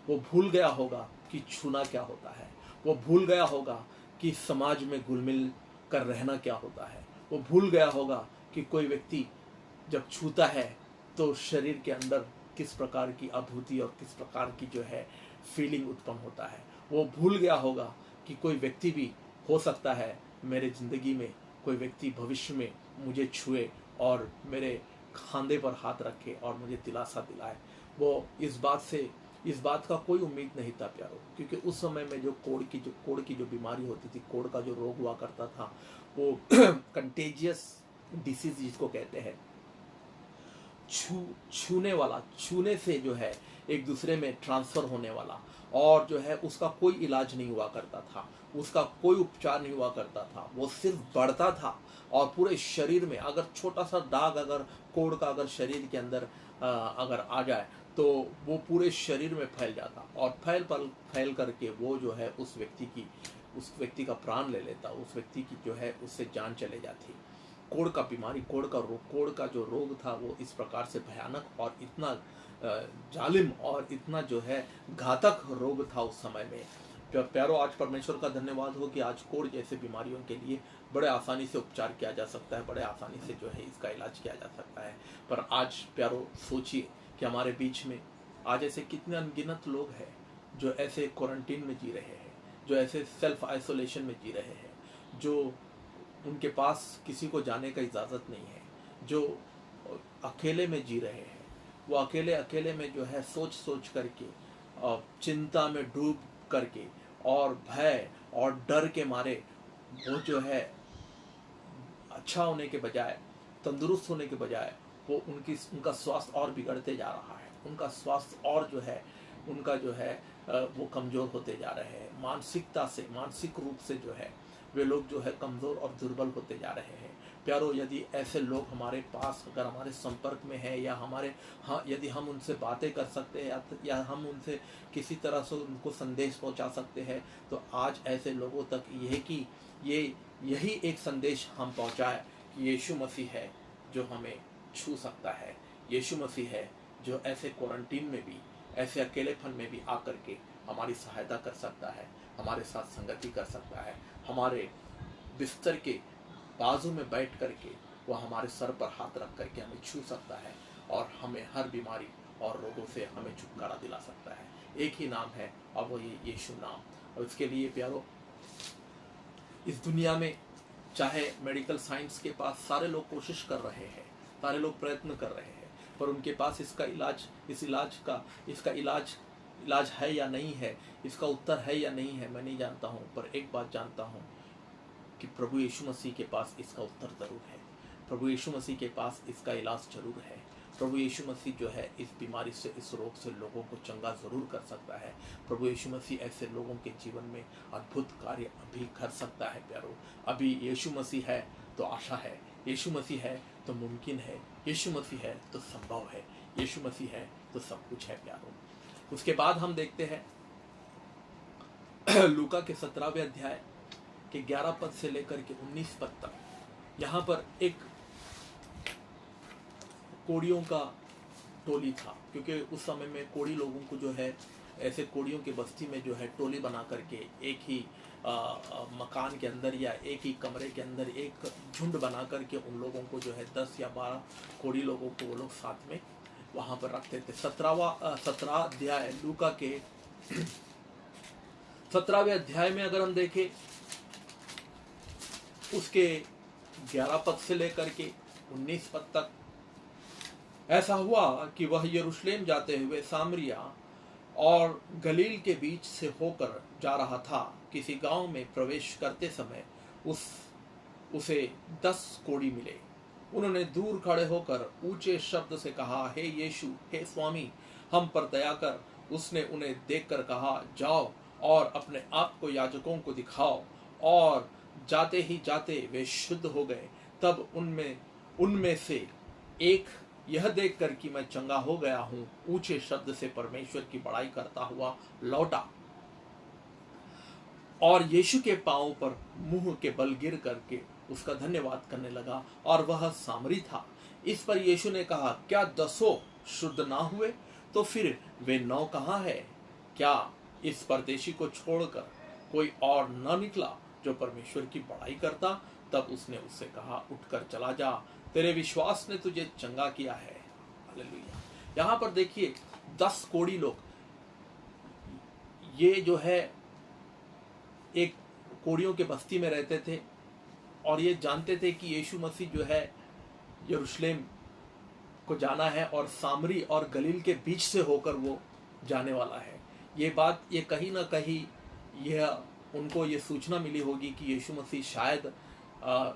वो भूल गया होगा कि छूना क्या होता है। वो भूल गया होगा कि समाज में घुल मिल कर रहना क्या होता है। वो भूल गया होगा कि कोई व्यक्ति जब छूता है तो शरीर के अंदर किस प्रकार की अनुभूति और किस प्रकार की जो है फीलिंग उत्पन्न होता है। वो भूल गया होगा कि कोई व्यक्ति भी हो सकता है मेरे ज़िंदगी में कोई व्यक्ति भविष्य में मुझे छुए और मेरे खांधे पर हाथ रखे और मुझे दिलासा दिलाए। वो इस बात का कोई उम्मीद नहीं था प्यारो, क्योंकि उस समय में जो कोढ़ की जो बीमारी होती थी, कोढ़ का जो रोग हुआ करता था, वो कंटेजियस डिसीज जिसको कहते हैं, छूने वाला, छूने से जो है एक दूसरे में ट्रांसफर होने वाला, और जो है उसका कोई इलाज नहीं हुआ करता था, उसका कोई उपचार नहीं हुआ करता था, वो सिर्फ बढ़ता था और पूरे शरीर में अगर छोटा सा दाग अगर कोढ़ का अगर शरीर के अंदर अगर आ जाए तो वो पूरे शरीर में फैल जाता और फैल करके वो जो है उस व्यक्ति का प्राण ले लेता, उस व्यक्ति की जो है उससे जान चले जाती। कोढ़ का बीमारी, कोढ़ का जो रोग था वो इस प्रकार से भयानक और इतना जालिम और इतना जो है घातक रोग था उस समय में। प्यारो, आज परमेश्वर का धन्यवाद हो कि आज कोढ़ जैसे बीमारियों के लिए बड़े आसानी से उपचार किया जा सकता है, बड़े आसानी से जो है इसका इलाज किया जा सकता है। पर आज प्यारो सोचिए कि हमारे बीच में आज ऐसे कितने अनगिनत लोग हैं जो ऐसे क्वारंटीन में जी रहे हैं, जो ऐसे सेल्फ आइसोलेशन में जी रहे हैं, जो उनके पास किसी को जाने का इजाज़त नहीं है, जो अकेले में जी रहे हैं। वो अकेले में जो है सोच करके, चिंता में डूब करके और भय और डर के मारे वो जो है अच्छा होने के बजाय, तंदुरुस्त होने के बजाय वो उनका स्वास्थ्य और बिगड़ते जा रहा है, उनका स्वास्थ्य और जो है उनका जो है वो कमज़ोर होते जा रहे हैं। मानसिक रूप से जो है वे लोग जो है कमज़ोर और दुर्बल होते जा रहे हैं। प्यारो, यदि ऐसे लोग हमारे पास अगर हमारे संपर्क में है या यदि हम उनसे बातें कर सकते हैं या हम उनसे किसी तरह से उनको संदेश पहुंचा सकते हैं, तो आज ऐसे लोगों तक यही एक संदेश हम पहुंचाए कि यीशु मसीह है जो हमें छू सकता है, यीशु मसीह है जो ऐसे क्वारंटीन में भी, ऐसे अकेलेपन में भी आकर के हमारी सहायता कर सकता है, हमारे साथ संगति कर सकता है, हमारे बिस्तर के बाजू में बैठ करके वह हमारे सर पर हाथ रख करके हमें छू सकता है और हमें हर बीमारी और रोगों से हमें छुटकारा दिला सकता है। एक ही नाम है और वो ये यीशु नाम। और इसके लिए प्यारो, इस दुनिया में चाहे मेडिकल साइंस के पास सारे लोग कोशिश कर रहे हैं, सारे लोग प्रयत्न कर रहे हैं, पर उनके पास इसका इलाज है या नहीं है, इसका उत्तर है या नहीं है, मैं नहीं जानता हूँ। पर एक बात जानता हूँ कि प्रभु यीशु मसीह के पास इसका उत्तर ज़रूर है, प्रभु यीशु मसीह के पास इसका इलाज जरूर है। प्रभु यीशु मसीह जो है इस बीमारी से, इस रोग से लोगों को चंगा ज़रूर कर सकता है। प्रभु यीशु मसीह ऐसे लोगों के जीवन में अद्भुत कार्य अभी कर सकता है प्यारो। अभी यीशु मसीह है तो आशा है, यीशु मसीह है तो मुमकिन है, यीशु मसीह है तो संभव है, यीशु मसीह है तो सब कुछ है प्यारो। उसके बाद हम देखते हैं लूका के 17वें अध्याय के 11 पद से लेकर के 19 पद तक। यहाँ पर एक कोड़ियों का टोली था, क्योंकि उस समय में कोड़ी लोगों को जो है ऐसे कोड़ियों की बस्ती में जो है टोली बना करके एक ही मकान के अंदर या एक ही कमरे के अंदर एक झुंड बना करके उन लोगों को जो है 10 या 12 कोड़ी लोगों को वो लोग साथ में वहाँ पर रखते थे। 17 अध्याय लूका के 17वें अध्याय में अगर हम देखें उसके 11 पद से लेकर के 19 पद तक, ऐसा हुआ कि वह यरूशलेम जाते हुए सामरिया और गलील के बीच से होकर जा रहा था। किसी गांव में प्रवेश करते समय उसे 10 कोढ़ी मिले। उन्होंने दूर खड़े होकर ऊंचे शब्द से कहा, हे यीशु, हे स्वामी, हम पर दया कर। उसने उन्हें देखकर कहा, जाओ और अपने आप को याजकों को दिखाओ। और जाते ही जाते वे शुद्ध हो गए। तब उनमें से एक यह देखकर कि मैं चंगा हो गया हूं, ऊंचे शब्द से परमेश्वर की बड़ाई करता हुआ लौटा और यीशु के पांवों पर मुंह के बल गिर करके उसका धन्यवाद करने लगा, और वह सामरी था। इस पर यीशु ने कहा, क्या 10 शुद्ध ना हुए? तो फिर वे 9 कहाँ है? क्या इस परदेशी को छोड़कर कोई और न निकला जो परमेश्वर की बड़ाई करता? तब उसने उससे कहा, उठकर चला जा, तेरे विश्वास ने तुझे चंगा किया है। हालेलुया। यहाँ पर देखिए 10 कोढ़ी लोग, ये जो है एक कोढ़ियों के बस्ती में रहते थे और ये जानते थे कि यीशु मसीह जो है यरूशलेम को जाना है और सामरी और गलील के बीच से होकर वो जाने वाला है। ये बात ये कहीं ना कहीं यह उनको ये सूचना मिली होगी कि यीशु मसीह शायद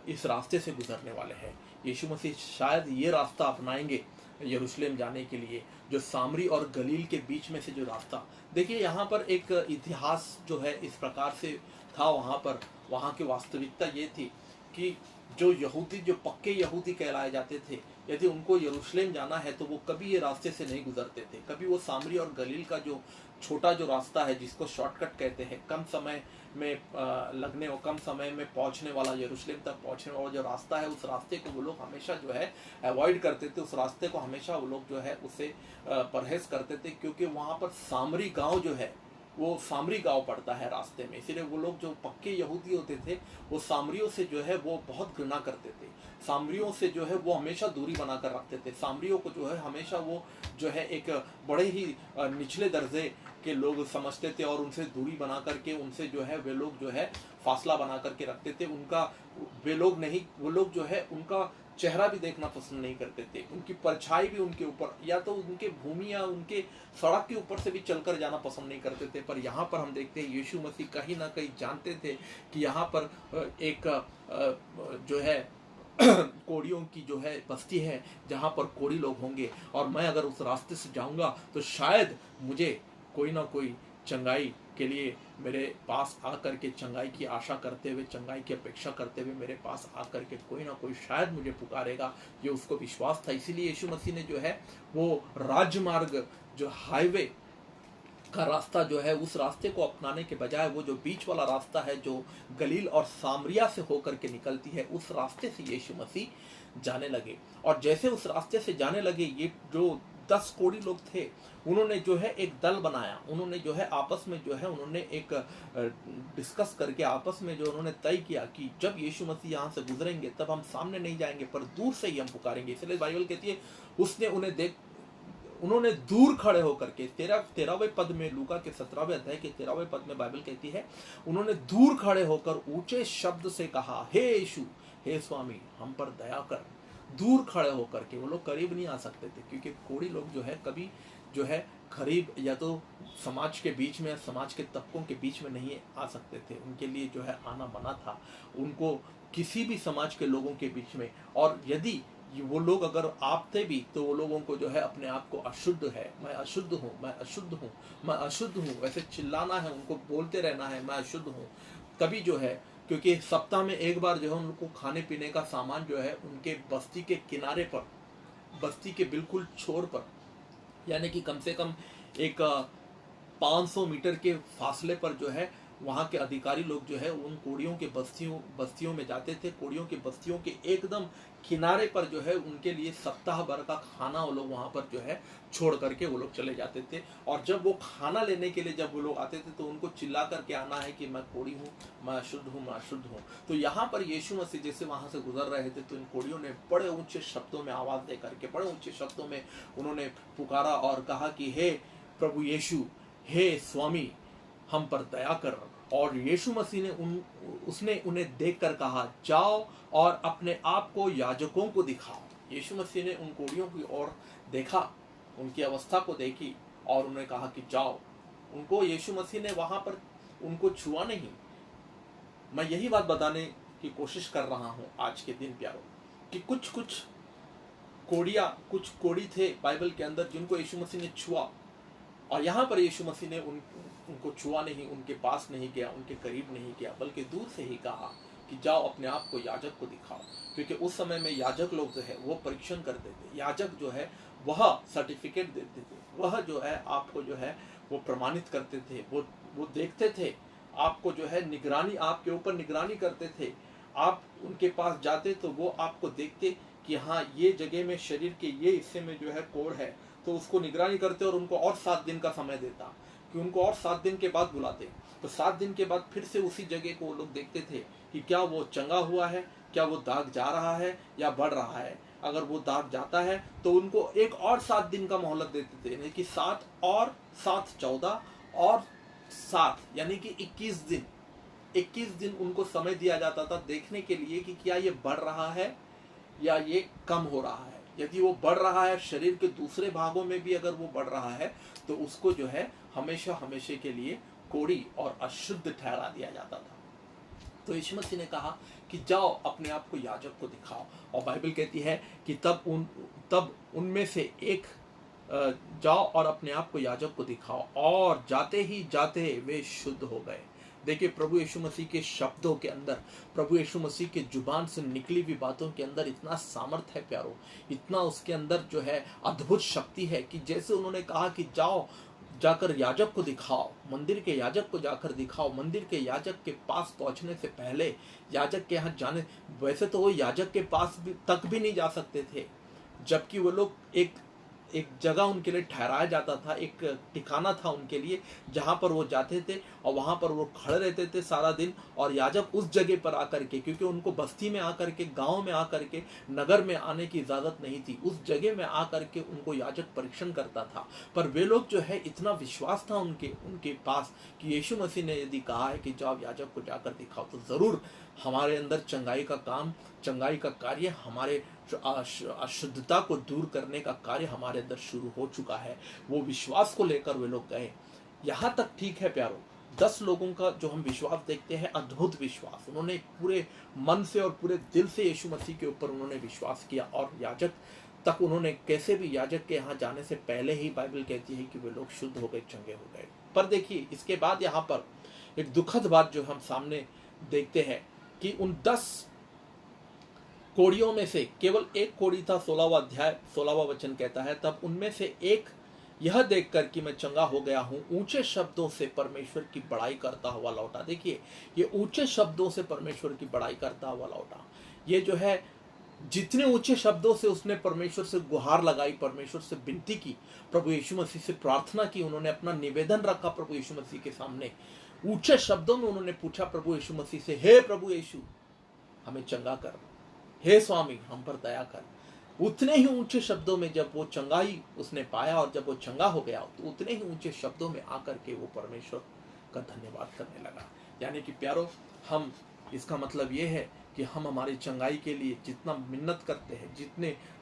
इस रास्ते से गुजरने वाले हैं। यीशु मसीह शायद ये रास्ता अपनाएंगे यरूशलेम जाने के लिए, जो सामरी और गलील के बीच में से जो रास्ता। देखिए यहाँ पर एक इतिहास जो है इस प्रकार से था वहाँ पर। वहाँ की वास्तविकता ये थी कि जो यहूदी, जो पक्के यहूदी कहलाए जाते थे, यदि उनको यरूशलेम जाना है तो वो कभी ये रास्ते से नहीं गुजरते थे। कभी वो सामरी और गलील का जो छोटा जो रास्ता है, जिसको शॉर्टकट कहते हैं, कम समय में लगने और कम समय में पहुंचने वाला, यरूशलेम तक पहुंचने वाला जो रास्ता है, उस रास्ते को वो लोग हमेशा जो है अवॉइड करते थे। उस रास्ते को हमेशा वो लोग जो है उससे परहेज करते थे, क्योंकि वहाँ पर सामरी गाँव जो है वो सामरी गांव पड़ता है रास्ते में। इसीलिए वो लोग जो पक्के यहूदी होते थे वो सामरियों से जो है वो बहुत घृणा करते थे। सामरियों से जो है वो हमेशा दूरी बनाकर रखते थे। सामरियों को जो है हमेशा वो जो है एक बड़े ही निचले दर्जे के लोग समझते थे और उनसे दूरी बना करके उनसे जो है वे लोग जो है फासला बना करके रखते थे। उनका वो लोग जो है उनका चेहरा भी देखना पसंद नहीं करते थे। उनकी परछाई भी उनके ऊपर, या तो उनके भूमि या उनके सड़क के ऊपर से भी चलकर जाना पसंद नहीं करते थे। पर यहाँ पर हम देखते हैं यीशु मसीह कहीं ना कहीं जानते थे कि यहाँ पर एक जो है कोड़ियों की जो है बस्ती है, जहाँ पर कोड़ी लोग होंगे, और मैं अगर उस रास्ते से जाऊँगा तो शायद मुझे कोई ना कोई चंगाई के लिए मेरे पास आकर के, चंगाई की आशा करते हुए, चंगाई की अपेक्षा करते हुए मेरे पास आकर के कोई ना कोई शायद मुझे पुकारेगा। ये उसको विश्वास था। इसीलिए यीशु मसीह ने जो है वो राजमार्ग, जो हाईवे का रास्ता जो है, उस रास्ते को अपनाने के बजाय वो जो बीच वाला रास्ता है जो गलील और सामरिया से होकर के निकलती है, उस रास्ते से यीशु मसीह जाने लगे। और जैसे उस रास्ते से जाने लगे, ये जो 10 कोढ़ी लोग थे, उन्होंने जो है एक दल बनाया। उन्होंने जो है आपस में जो है उन्होंने एक डिस्कस करके आपस में जो उन्होंने तय किया कि जब यीशु मसीह यहाँ से गुजरेंगे तब हम सामने नहीं जाएंगे, पर दूर से ही हम पुकारेंगे। इसलिए बाइबल कहती है उन्होंने दूर खड़े होकर के 13वें पद में, लूका के 17वें अध्याय के 13वें पद में बाइबल कहती है, उन्होंने दूर खड़े होकर ऊंचे शब्द से कहा, हे यीशु, हे स्वामी, हम पर दया कर। दूर खड़े होकर के, वो लोग करीब नहीं आ सकते थे, क्योंकि कोढ़ी लोग जो है कभी जो है करीब या तो समाज के बीच में, समाज के तबकों के बीच में नहीं आ सकते थे। उनके लिए जो है आना मना था, उनको किसी भी समाज के लोगों के बीच में। और यदि वो लोग अगर आपते भी, तो वो लोगों को जो है अपने आप को अशुद्ध है, मैं अशुद्ध हूँ, मैं अशुद्ध हूँ, मैं अशुद्ध हूँ, वैसे चिल्लाना है, उनको बोलते रहना है, मैं अशुद्ध हूँ। कभी जो है, क्योंकि सप्ताह में एक बार जो है उनको खाने पीने का सामान जो है उनके बस्ती के किनारे पर, बस्ती के बिल्कुल छोर पर, यानी कि कम से कम एक 500 मीटर के फासले पर जो है वहाँ के अधिकारी लोग जो है उन कोड़ियों के बस्तियों में जाते थे। कोड़ियों की बस्तियों के एकदम किनारे पर जो है उनके लिए सप्ताह भर का खाना वो लोग वहाँ पर जो है छोड़ करके वो लोग चले जाते थे। और जब वो खाना लेने के लिए जब वो लोग आते थे तो उनको चिल्ला करके आना है कि मैं कोड़ी हूँ, मैं अशुद्ध हूँ, मैं अशुद्ध हूँ। तो यहाँ पर यीशु मसीह जैसे वहाँ से गुजर रहे थे तो इन कोड़ियों ने बड़े ऊंचे शब्दों में आवाज़ दे करके, बड़े ऊंचे शब्दों में उन्होंने पुकारा और कहा कि हे प्रभु यीशु, हे स्वामी, हम पर दया कर। और यीशु मसीह ने उसने उन्हें देखकर कहा, जाओ और अपने आप को याजकों को दिखाओ। यीशु मसीह ने उन कोड़ियों की ओर देखा, उनकी अवस्था को देखी और उन्हें कहा कि जाओ। उनको यीशु मसीह ने वहां पर उनको छुआ नहीं। मैं यही बात बताने की कोशिश कर रहा हूं आज के दिन प्यारों, कि कुछ कोड़ी थे बाइबल के अंदर जिनको यीशु मसीह ने छुआ, और यहाँ पर यीशु मसीह ने उनको छुआ नहीं, उनके पास नहीं गया, उनके करीब नहीं गया, बल्कि दूर से ही कहा कि जाओ अपने आप को याजक को दिखाओ। क्योंकि उस समय में याजक लोग जो है वो परीक्षण करते थे। याजक जो है वह सर्टिफिकेट देते थे, वह जो है आपको जो है वो प्रमाणित करते थे, वो देखते थे आपको, जो है निगरानी, आपके ऊपर निगरानी करते थे। आप उनके पास जाते तो वो आपको देखते कि हाँ ये जगह में, शरीर के ये हिस्से में जो है कोढ़ है, तो उसको निगरानी करते और उनको और 7 दिन का समय देता कि उनको और 7 दिन के बाद बुलाते। तो 7 दिन के बाद फिर से उसी जगह को वो लोग देखते थे कि क्या वो चंगा हुआ है, क्या वो दाग जा रहा है या बढ़ रहा है। अगर वो दाग जाता है तो उनको एक और 7 दिन का मोहलत देते थे, यानी कि 7 और 7 14 और 7 यानी कि 21 दिन। 21 दिन उनको समय दिया जाता था देखने के लिए कि क्या ये बढ़ रहा है या ये कम हो रहा है। यदि वो बढ़ रहा है, शरीर के दूसरे भागों में भी अगर वो बढ़ रहा है, तो उसको जो है हमेशा हमेशा के लिए कोढ़ी और अशुद्ध ठहरा दिया जाता था। तो यीशु मसीह ने कहा कि जाओ अपने आप को याजक को दिखाओ, और बाइबल कहती है कि तब उनमें से एक जाओ और अपने आप को याजक को दिखाओ, और जाते ही जाते वे शुद्ध हो गए। देखिए, प्रभु यीशु मसीह के शब्दों के अंदर, प्रभु यीशु मसीह के जुबान से निकली हुई बातों के अंदर इतना सामर्थ है प्यारो, इतना उसके अंदर जो है अद्भुत शक्ति है कि जैसे उन्होंने कहा कि जाओ जाकर याजक को दिखाओ, मंदिर के याजक को जाकर दिखाओ। मंदिर के याजक के पास पहुंचने से पहले याजक के यहाँ जाने, वैसे तो वो याजक के पास तक भी नहीं जा सकते थे, जबकि वो लोग एक जगह उनके लिए ठहराया जाता था, एक ठिकाना था उनके लिए जहाँ पर वो जाते थे और वहाँ पर वो खड़े रहते थे सारा दिन। और याजक उस जगह पर आकर के, क्योंकि उनको बस्ती में आकर के, गांव में आकर के, नगर में आने की इजाज़त नहीं थी, उस जगह में आकर के उनको याजक परीक्षण करता था। पर वे लोग जो है, इतना विश्वास था उनके पास कि यीशु मसीह ने यदि कहा है कि जाओ याजक को जाकर दिखाओ, तो ज़रूर हमारे अंदर चंगाई का कार्य, हमारे अशुद्धता को दूर करने का कार्य हमारे अंदर शुरू हो चुका है। वो विश्वास को लेकर वे लोग गए। यहाँ तक ठीक है प्यारो, 10 लोगों का जो हम विश्वास देखते हैं, अद्भुत विश्वास, उन्होंने पूरे मन से और पूरे दिल से यीशु मसीह के ऊपर उन्होंने विश्वास किया, और याजक तक उन्होंने कैसे भी याजक के यहाँ जाने से पहले ही बाइबल कहती है कि वे लोग शुद्ध हो गए, चंगे हो गए। पर देखिए, इसके बाद यहाँ पर एक दुखद बात जो हम सामने देखते हैं कि उन 10 कोड़ियों में से केवल एक कोड़ी था। 16वां अध्याय 16वां वचन कहता है, तब उनमें से एक यह देखकर कि मैं चंगा हो गया हूं, ऊंचे शब्दों से परमेश्वर की बड़ाई करता हुआ लौटा। देखिए, ये ऊंचे शब्दों से परमेश्वर की बड़ाई करता हुआ लौटा, ये जो है, जितने ऊंचे शब्दों से उसने परमेश्वर से गुहार लगाई, परमेश्वर से विनती की, प्रभु यीशु मसीह से प्रार्थना की, उन्होंने अपना निवेदन रखा प्रभु यीशु मसीह के सामने, ऊंचे शब्दों में उन्होंने पूछा प्रभु यीशु मसीह से, हे प्रभु यीशु हमें चंगा कर, हे स्वामी हम पर दया कर। उतने ही ऊंचे शब्दों में जब वो चंगाई उसने पाया और जब वो चंगा हो गया, तो उतने ही ऊंचे शब्दों में आकर के वो परमेश्वर का धन्यवाद करने लगा। यानी कि प्यारो, हम, इसका मतलब ये है कि हम हमारी चंगाई के लिए जितना मिन्नत करते हैं,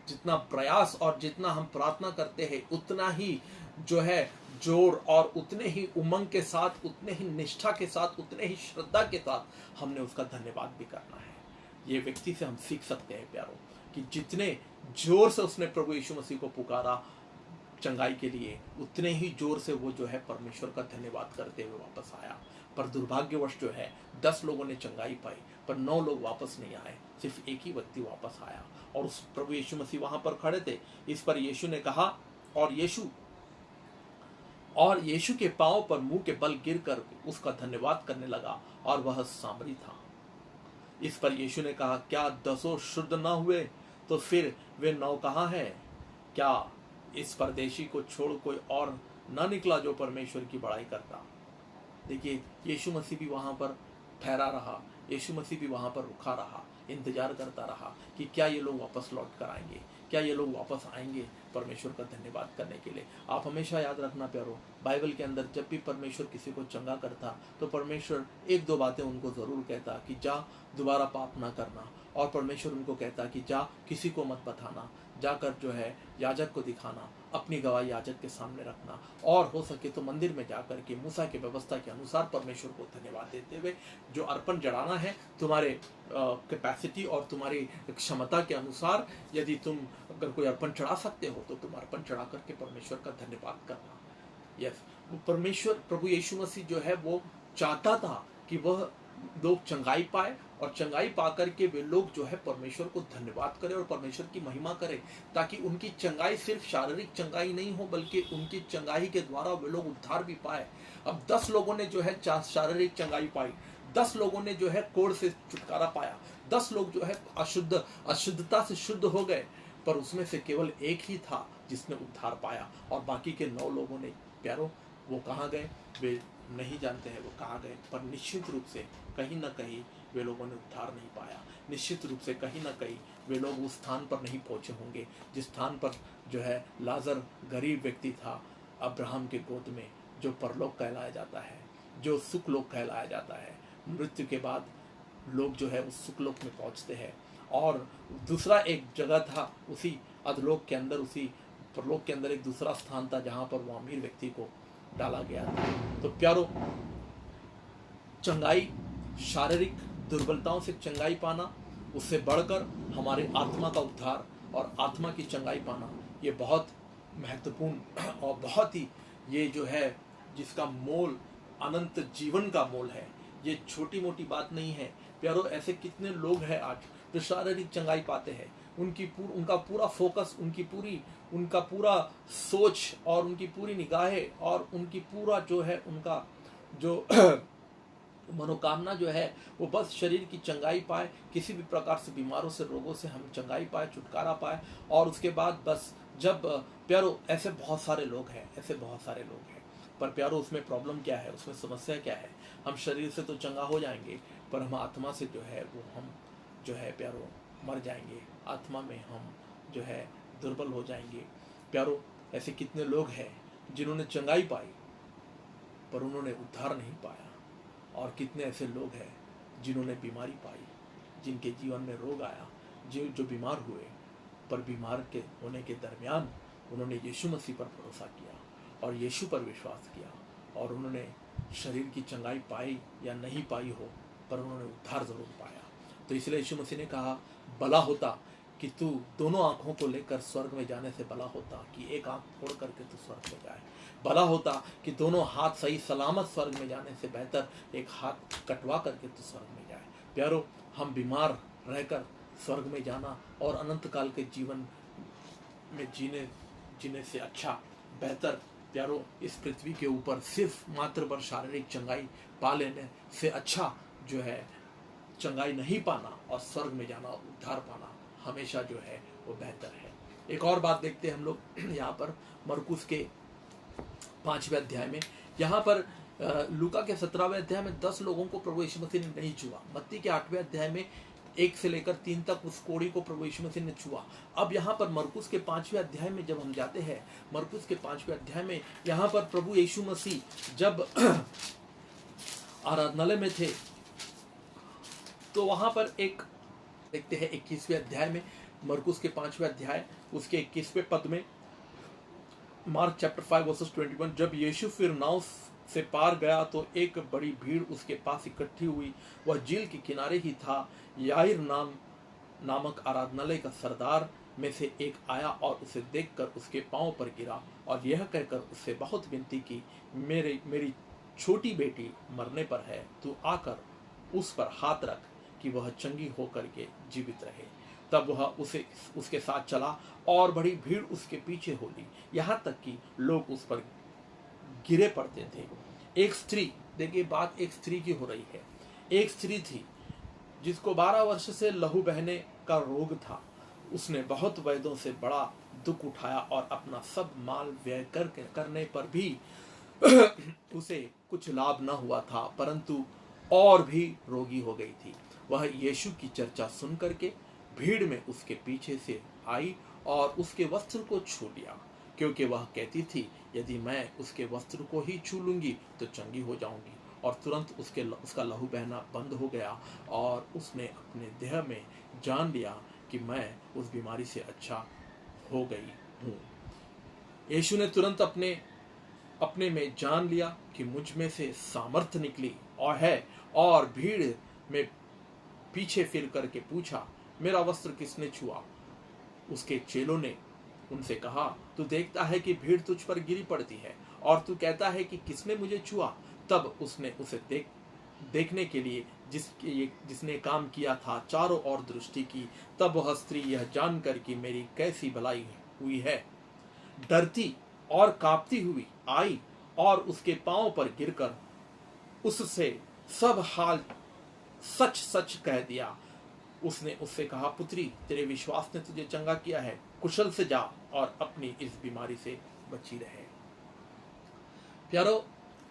जितना प्रयास और जितना हम प्रार्थना करते हैं, उतना ही जो है जोर और उतने ही उमंग के साथ, उतने ही निष्ठा के साथ, उतने ही श्रद्धा के साथ हमने उसका धन्यवाद भी करना है। ये व्यक्ति से हम सीख सकते हैं प्यारो, कि जितने जोर से उसने प्रभु यीशु मसीह को पुकारा चंगाई के लिए, उतने ही जोर से वो जो है परमेश्वर का धन्यवाद करते हुए वापस आया। पर दुर्भाग्यवश जो है, 10 लोगों ने चंगाई पाई, पर 9 लोग वापस नहीं आए, सिर्फ एक ही व्यक्ति वापस आया, और उस प्रभु यीशु मसीह वहां पर खड़े थे। इस पर यीशु ने कहा, और यीशु के पांव पर मुंह के बल गिरकर उसका धन्यवाद करने लगा, और वह सामरी था। इस पर यीशु ने कहा, क्या 10 शुद्ध न हुए, तो फिर वे 9 कहाँ हैं? क्या इस परदेशी को छोड़ कोई और न निकला जो परमेश्वर की बड़ाई करता? देखिए, यीशु मसीह भी वहां पर ठहरा रहा, यीशु मसीह भी वहां पर रुका रहा, इंतजार करता रहा कि क्या ये लोग वापस लौट कर आएंगे, क्या ये लोग वापस आएंगे परमेश्वर का धन्यवाद करने के लिए। आप हमेशा याद रखना प्यारो, बाइबल के अंदर जब भी परमेश्वर किसी को चंगा करता, तो परमेश्वर 1-2 बातें उनको ज़रूर कहता कि जा दोबारा पाप ना करना, और परमेश्वर उनको कहता कि जा किसी को मत बताना, जाकर जो है याजक को दिखाना, अपनी गवाही याजक के सामने रखना, और हो सके तो मंदिर में जाकर के मूसा की व्यवस्था के अनुसार परमेश्वर को धन्यवाद देते हुए जो अर्पण चढ़ाना है, तुम्हारे कैपेसिटी और तुम्हारी क्षमता के अनुसार, यदि तुम अगर कोई अर्पण चढ़ा सकते हो तो तुम अर्पण चढ़ा करके परमेश्वर का धन्यवाद करना। यस, परमेश्वर, प्रभु यीशु मसीह जो है वो चाहता था कि वह लोग चंगाई पाए, और चंगाई पाकर के वे लोग जो है परमेश्वर को धन्यवाद करें और परमेश्वर की महिमा करें, ताकि उनकी चंगाई सिर्फ शारीरिक चंगाई नहीं हो, बल्कि उनकी चंगाई के द्वारा वे लोग उद्धार भी पाए। अब 10 लोगों ने जो है शारीरिक चंगाई पाई, 10 लोगों ने जो है कोढ़ से छुटकारा पाया, 10 लोग जो है अशुद्धता से शुद्ध हो गए, पर उसमें से केवल एक ही था जिसने उद्धार पाया, और बाकी के 9 लोगों ने प्यारो वो कहाँ गए वे नहीं जानते हैं, वो कहाँ गए, पर निश्चित रूप से कहीं ना कहीं वे लोगों ने उद्धार नहीं पाया। निश्चित रूप से कहीं ना कहीं वे लोग उस स्थान पर नहीं पहुंचे होंगे जिस स्थान पर जो है लाजर गरीब व्यक्ति था अब्राहम के गोद में, जो परलोक कहलाया जाता है, जो सुखलोक कहलाया जाता है, मृत्यु के बाद लोग जो है उस सुखलोक में पहुंचते हैं। और दूसरा एक जगह था उसी अधलोक के अंदर, उसी परलोक के अंदर एक दूसरा स्थान था जहां पर वो अमीर व्यक्ति को डाला गया था। तो प्यारो, चंगाई, शारीरिक दुर्बलताओं से चंगाई पाना, उससे बढ़कर हमारे आत्मा का उद्धार और आत्मा की चंगाई पाना, ये बहुत महत्वपूर्ण और बहुत ही, ये जो है जिसका मोल अनंत जीवन का मोल है, ये छोटी मोटी बात नहीं है प्यारो। ऐसे कितने लोग हैं आज जो शारीरिक चंगाई पाते हैं, उनका पूरा फोकस, उनका पूरा सोच और उनकी पूरी निगाहें और उनकी पूरा जो है उनका जो मनोकामना जो है वो बस शरीर की चंगाई पाए, किसी भी प्रकार से बीमारों से, रोगों से हम चंगाई पाए, छुटकारा पाए। और उसके बाद बस जब प्यारो, ऐसे बहुत सारे लोग हैं, ऐसे बहुत सारे लोग हैं, पर प्यारो उसमें प्रॉब्लम क्या है, उसमें समस्या क्या है? हम शरीर से तो चंगा हो जाएंगे, पर हम आत्मा से जो है वो हम जो है प्यारो मर जाएंगे, आत्मा में हम जो है दुर्बल हो जाएंगे। प्यारो, ऐसे कितने लोग हैं जिन्होंने चंगाई पाई पर उन्होंने उद्धार नहीं पाया, और कितने ऐसे लोग हैं जिन्होंने बीमारी पाई, जिनके जीवन में रोग आया, जो बीमार हुए, पर बीमार के होने के दरमियान उन्होंने यीशु मसीह पर भरोसा किया और यीशु पर विश्वास किया, और उन्होंने शरीर की चंगाई पाई या नहीं पाई हो, पर उन्होंने उद्धार जरूर पाया। तो इसलिए यीशु मसीह ने कहा, भला होता कि तू दोनों आंखों को लेकर स्वर्ग में जाने से भला होता कि एक आंख फोड़ करके तू स्वर्ग में जाए। भला होता कि दोनों हाथ सही सलामत स्वर्ग में जाने से बेहतर एक हाथ कटवा करके तू स्वर्ग में जाए। प्यारो, हम बीमार रहकर स्वर्ग में जाना और अनंत काल के जीवन में जीने से अच्छा, बेहतर प्यारो इस पृथ्वी के ऊपर सिर्फ मात्र पर शारीरिक चंगाई पा लेने से अच्छा जो है चंगाई नहीं पाना और स्वर्ग में जाना, उद्धार पाना हमेशा जो है वो बेहतर है। एक और बात देखते हैं हम लोग यहाँ पर मरकुस के 5वें अध्याय में। यहाँ पर लूका के 17वें अध्याय में 10 लोगों को प्रभु यीशु मसीह ने नहीं छुआ। मत्ती के 8वें अध्याय में 1 से लेकर 3 तक उस कोढ़ी को प्रभु यीशु मसीह ने छुआ। अब यहाँ पर मरकुस के 5वें अध्याय में जब हम जाते हैं, मरकुस के 5वें अध्याय में यहाँ पर प्रभु यीशु मसीह जब आराधनालय में थे तो वहां पर एक देखते हैं 21वें अध्याय में, मरकुस के 5वें अध्याय उसके 21वें पद में, मार्क चैप्टर 5 वर्सेस 21, जब यीशु फिर नाव से पार गया तो एक बड़ी भीड़ उसके पास इकट्ठी हुई। वह झील के किनारे ही था। याईर नामक आराधनालय का सरदार में से एक आया और उसे देखकर उसके पांव पर गिरा और यह कहकर उससे बहुत विनती की, मेरी छोटी बेटी मरने पर है, तू आकर उस पर हाथ रख कि वह चंगी होकर के जीवित रहे। तब वह उसके साथ चला और बड़ी भीड़ उसके पीछे हो ली, यहाँ तक कि लोग उस पर गिरे पड़ते थे। एक स्त्री, देखिए बात एक स्त्री की हो रही है, एक स्त्री थी जिसको 12 वर्ष से लहू बहने का रोग था। उसने बहुत वैद्यों से बड़ा दुख उठाया और अपना सब माल व्यय करने पर भी उसे कुछ लाभ न हुआ था, परंतु और भी रोगी हो गई थी। वह यीशु की चर्चा सुन करके भीड़ में उसके पीछे से आई और उसके वस्त्र को छू लिया, क्योंकि वह कहती थी, यदि मैं उसके वस्त्र को ही छू लूंगी तो चंगी हो जाऊंगी। और तुरंत उसका लहू बहना बंद हो गया और उसने अपने देह में जान लिया कि मैं उस बीमारी से अच्छा हो गई हूँ। यीशु ने तुरंत अपने में जान लिया कि मुझ में से सामर्थ्य निकली और है, और भीड़ में पीछे फिर करके पूछा, मेरा वस्त्र किसने छुआ? उसके चेलों ने उनसे कहा, तू देखता है कि भीड़ तुझ पर गिरी पड़ती है और तू कहता है कि किसने मुझे छुआ? तब उसने उसे देखने के लिए जिसने काम किया था चारों ओर दृष्टि की। तब वह स्त्री यह जानकर कि मेरी कैसी भलाई हुई है, डरती और कांपती हुई आई और उसके पांव पर गिरकर उससे सब हाल सच सच कह दिया। उसने उससे कहा, पुत्री, तेरे विश्वास ने तुझे चंगा किया है, कुशल से जा और अपनी इस बीमारी से बची रहे। प्यारो,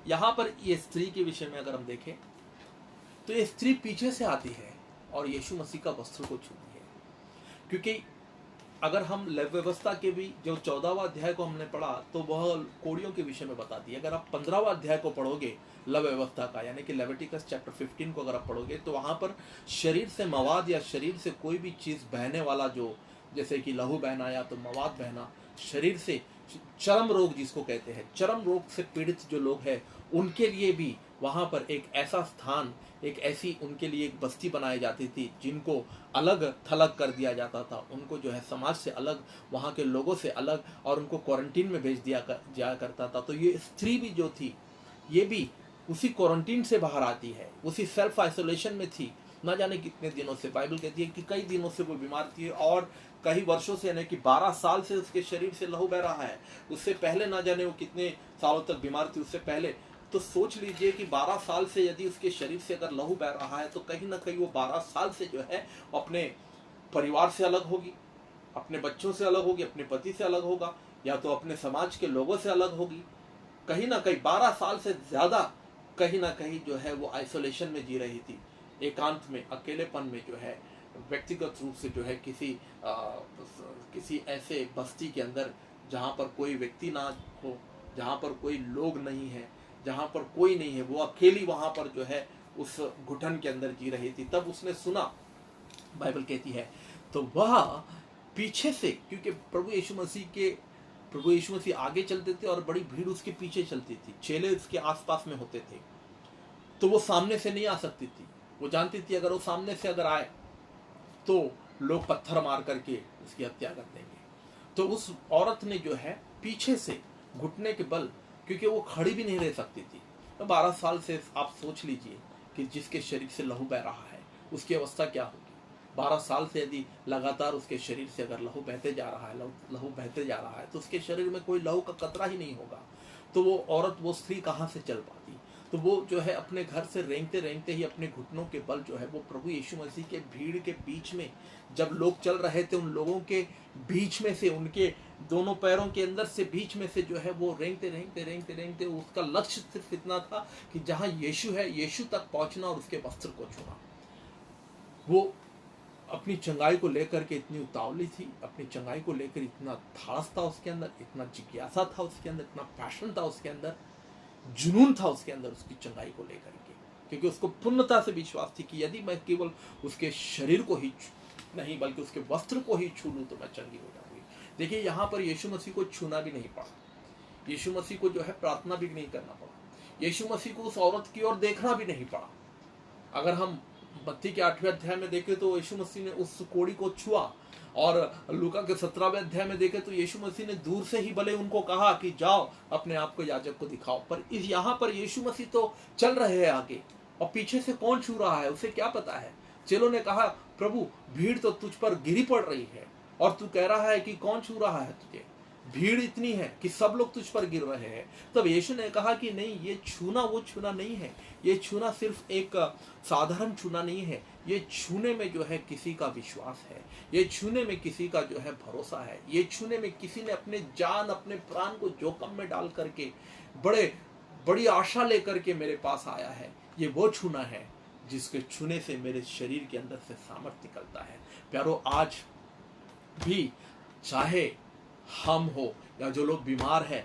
यहाँ पर ये स्त्री के विषय में अगर हम देखें तो ये स्त्री पीछे से आती है और यीशु मसीह का वस्त्र को छूती है, क्योंकि अगर हम लव व्यवस्था के भी जो 14वां अध्याय को हमने पढ़ा तो वह कोड़ियों के विषय में बताती है। अगर आप 15वां अध्याय को पढ़ोगे लव व्यवस्था का, यानी कि लेविटिकस चैप्टर 15 को अगर आप पढ़ोगे तो वहां पर शरीर से मवाद या शरीर से कोई भी चीज बहने वाला, जो जैसे कि लहू बहना या तो मवाद बहना, शरीर से चर्म रोग जिसको कहते हैं, चर्म रोग से पीड़ित जो लोग हैं उनके लिए भी वहां पर एक ऐसा स्थान, एक ऐसी उनके लिए एक बस्ती बनाई जाती थी जिनको अलग थलग कर दिया जाता था, उनको जो है समाज से अलग, वहाँ के लोगों से अलग, और उनको क्वारंटीन में भेज दिया जाया करता था। तो ये स्त्री भी जो थी ये भी उसी क्वारंटीन से बाहर आती है, उसी सेल्फ आइसोलेशन में थी, ना जाने कितने दिनों से। बाइबल कहती है कि कई दिनों से वो बीमार थी और कई वर्षों से, यानी कि 12 साल से उसके शरीर से लहू बह रहा है। उससे पहले ना जाने वो कितने सालों तक बीमार थी उससे पहले। तो सोच लीजिए कि 12 साल से यदि उसके शरीर से अगर लहू बह रहा है तो कहीं ना कहीं वो 12 साल से जो है अपने परिवार से अलग होगी, अपने बच्चों से अलग होगी, अपने पति से अलग होगा, या तो अपने समाज के लोगों से अलग होगी। कहीं ना कहीं 12 साल से ज्यादा कहीं ना कहीं जो है वो आइसोलेशन में जी रही थी, एकांत में, अकेलेपन में जो है, व्यक्तिगत रूप से जो है किसी ऐसे बस्ती के अंदर जहाँ पर कोई व्यक्ति ना हो, जहाँ पर कोई लोग नहीं है, जहाँ पर कोई नहीं है, वो अकेली वहां पर जो है उस घुटन के अंदर जी रही थी। तब उसने सुना, बाइबल कहती है, तो वह पीछे से, क्योंकि प्रभु यीशु मसीह आगे चलते थे और बड़ी भीड़ उसके पीछे चलती थी, चेले उसके आसपास में होते थे, तो वो सामने से नहीं आ सकती थी। वो जानती थी अगर वो सामने से अगर आए तो लोग पत्थर मार करके उसकी हत्या कर देंगे। तो उस औरत ने जो है पीछे से घुटने के बल, क्योंकि वो खड़ी भी नहीं रह सकती थी, तो 12 साल से आप सोच लीजिए कि जिसके शरीर से लहू बह रहा है उसकी अवस्था क्या होगी। 12 साल से यदि लगातार उसके शरीर से अगर लहू बहते जा रहा है, लहू बहते जा रहा है, तो उसके शरीर में कोई लहू का कतरा ही नहीं होगा। तो वो औरत, वो स्त्री कहाँ से चल पाती। तो वो जो है अपने घर से रेंगते रेंगते ही अपने घुटनों के बल जो है वो प्रभु यीशु मसीह के भीड़ के बीच में, जब लोग चल रहे थे उन लोगों के बीच में से, उनके दोनों पैरों के अंदर से बीच में से जो है वो रेंगते रेंगते रेंगते रेंगते, उसका लक्ष्य सिर्फ इतना था कि जहां यीशु है, यीशु तक पहुंचना और उसके वस्त्र को छूना। वो अपनी चंगाई को लेकर के इतनी उतावली थी, अपनी चंगाई को लेकर इतना धाड़स था उसके अंदर, इतना जिज्ञासा था उसके अंदर, इतना पैशन था उसके अंदर, जुनून था उसके अंदर उसकी चंगाई को लेकर के, क्योंकि उसको पूर्णता से विश्वास थी कि यदि मैं केवल उसके शरीर को ही नहीं बल्कि उसके वस्त्र को ही छू लूं तो मैं चंगी हो जाऊंगी। देखिए यहाँ पर यीशु मसीह को छूना भी नहीं पड़ा, यीशु मसीह को जो है प्रार्थना भी नहीं करना पड़ा, यीशु मसीह को उस औरत की ओर देखना भी नहीं पड़ा। अगर हम मत्ती के 8वें अध्याय में देखें तो यीशु मसीह ने उस कोड़ी को छुआ, और लूका के 17वें अध्याय में देखें तो यीशु मसीह ने दूर से ही भले उनको कहा कि जाओ अपने आप को याजक को दिखाओ, पर इस यहाँ पर यीशु मसीह तो चल रहे हैं आगे, और पीछे से कौन छू रहा है उसे क्या पता है। चेलों ने कहा, प्रभु भीड़ तो तुझ पर गिरी पड़ रही है और तू कह रहा है कि कौन छू रहा है तुझे, भीड़ इतनी है कि सब लोग तुझ पर गिर रहे हैं। तब यीशु ने कहा कि नहीं, ये छूना वो छूना नहीं है, ये छूना सिर्फ एक साधारण छूना नहीं है, ये छूने में जो है किसी का विश्वास है, ये छूने में किसी का जो है भरोसा है, ये छूने में किसी ने अपने जान, अपने प्राण को जोखिम में डाल करके बड़ी आशा लेकर के मेरे पास आया है। ये वो छूना है जिसके छूने से मेरे शरीर के अंदर से सामर्थ्य निकलता है। प्यारो, आज भी चाहे हम हो या जो लोग बीमार है,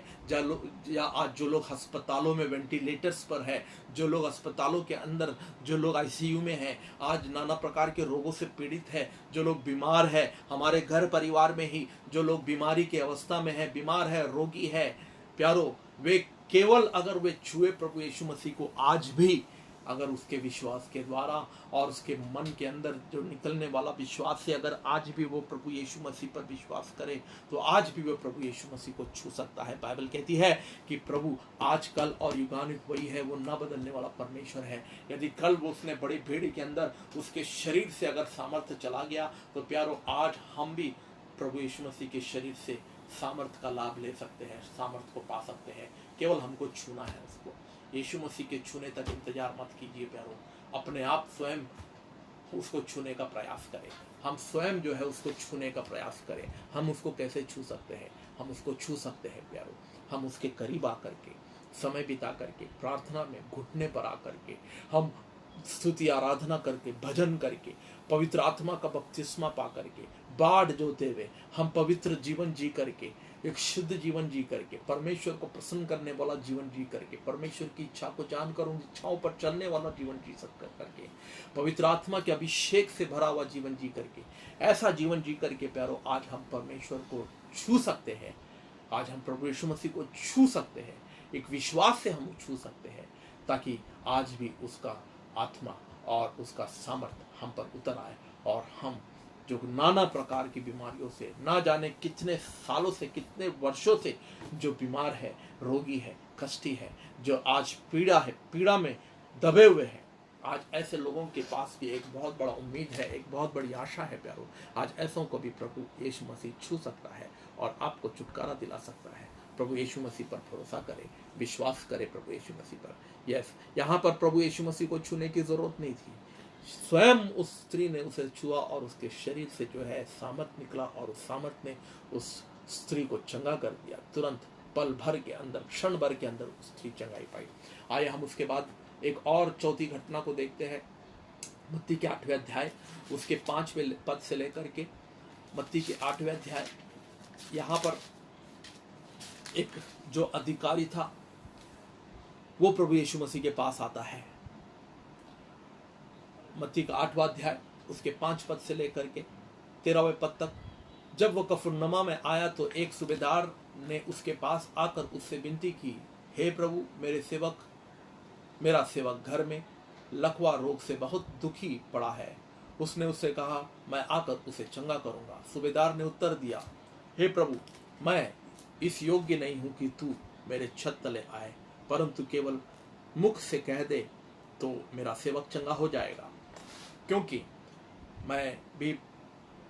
या आज जो लोग अस्पतालों में वेंटिलेटर्स पर है, जो लोग अस्पतालों के अंदर, जो लोग आईसीयू में हैं, आज नाना प्रकार के रोगों से पीड़ित है, जो लोग बीमार है, हमारे घर परिवार में ही जो लोग बीमारी की अवस्था में है, बीमार है, रोगी है, प्यारो, वे केवल अगर वे छुए प्रभु यीशु मसीह को, आज भी अगर उसके विश्वास के द्वारा और उसके मन के अंदर जो निकलने वाला विश्वास से अगर आज भी वो प्रभु यीशु मसीह पर विश्वास करे तो आज भी वो प्रभु यीशु मसीह को छू सकता है। बाइबल कहती है कि प्रभु आज, कल और युगानुयुग वही है, वो न बदलने वाला परमेश्वर है। यदि कल वो उसने बड़ी भीड़ के अंदर उसके शरीर से अगर सामर्थ्य चला गया तो प्यारो, आज हम भी प्रभु यीशु मसीह के शरीर से सामर्थ्य का लाभ ले सकते हैं, सामर्थ्य को पा सकते हैं। केवल हमको छूना है उसको। यीशु मसीह के छूने तक इंतजार मत कीजिए प्यारो, अपने आप स्वयं उसको छूने का प्रयास करें। हम स्वयं जो है उसको छूने का प्रयास करें। हम उसको कैसे छू सकते हैं? हम उसको छू सकते हैं प्यारो, हम उसके करीब आकर के, समय बिता करके, प्रार्थना में घुटने पर आकर के, हम स्तुति आराधना करके, भजन करके, पवित्र आत्मा का बपतिस्मा पा करके, बाढ़ जोते हुए हम पवित्र जीवन जी करके, एक शुद्ध जीवन जी करके, परमेश्वर को प्रसन्न करने वाला जीवन जी करके, परमेश्वर की इच्छा को जानकर उन इच्छाओं पर चलने वाला जीवन जी करके, पवित्र आत्मा के अभिषेक से भरा हुआ जीवन जी करके, ऐसा जीवन जी करके प्यारो आज हम परमेश्वर को छू सकते हैं। आज हम प्रभु यीशु मसीह को छू सकते हैं, एक विश्वास से हम छू सकते हैं, ताकि आज भी उसका आत्मा और उसका सामर्थ्य हम पर उतर आए और हम जो नाना प्रकार की बीमारियों से, ना जाने कितने सालों से, कितने वर्षों से जो बीमार है, रोगी है, कष्टी है, जो आज पीड़ा में दबे हुए हैं, आज ऐसे लोगों के पास भी एक बहुत बड़ा उम्मीद है, एक बहुत बड़ी आशा है प्यारो। आज ऐसों को भी प्रभु यीशु मसीह छू सकता है और आपको छुटकारा दिला सकता है। प्रभु यीशु मसीह पर भरोसा करे, विश्वास करे प्रभु यीशु मसीह पर। यस, यहाँ पर प्रभु यीशु मसीह को छूने की जरूरत नहीं थी, स्वयं उस स्त्री ने उसे छुआ और उसके शरीर से जो है सामर्थ निकला और उस सामर्थ ने उस स्त्री को चंगा कर दिया। तुरंत पल भर के अंदर, क्षण भर के अंदर उस स्त्री चंगाई पाई। आइए हम उसके बाद एक और चौथी घटना को देखते हैं। मत्ती के 8वें अध्याय उसके 5वें पद से लेकर के मत्ती के 8वें अध्याय, यहाँ पर एक जो अधिकारी था वो प्रभु यीशु मसीह के पास आता है। मत्ती का 8वां अध्याय उसके 5 पद से लेकर के 13वें पद तक। जब वो कफरनहूम में आया तो एक सूबेदार ने उसके पास आकर उससे विनती की, हे प्रभु, मेरा सेवक घर में लकवा रोग से बहुत दुखी पड़ा है। उसने उससे कहा, मैं आकर उसे चंगा करूंगा। सूबेदार ने उत्तर दिया, हे प्रभु, मैं इस योग्य नहीं हूं कि तू मेरे छत तले आए, परंतु केवल मुख से कह दे तो मेरा सेवक चंगा हो जाएगा। क्योंकि मैं भी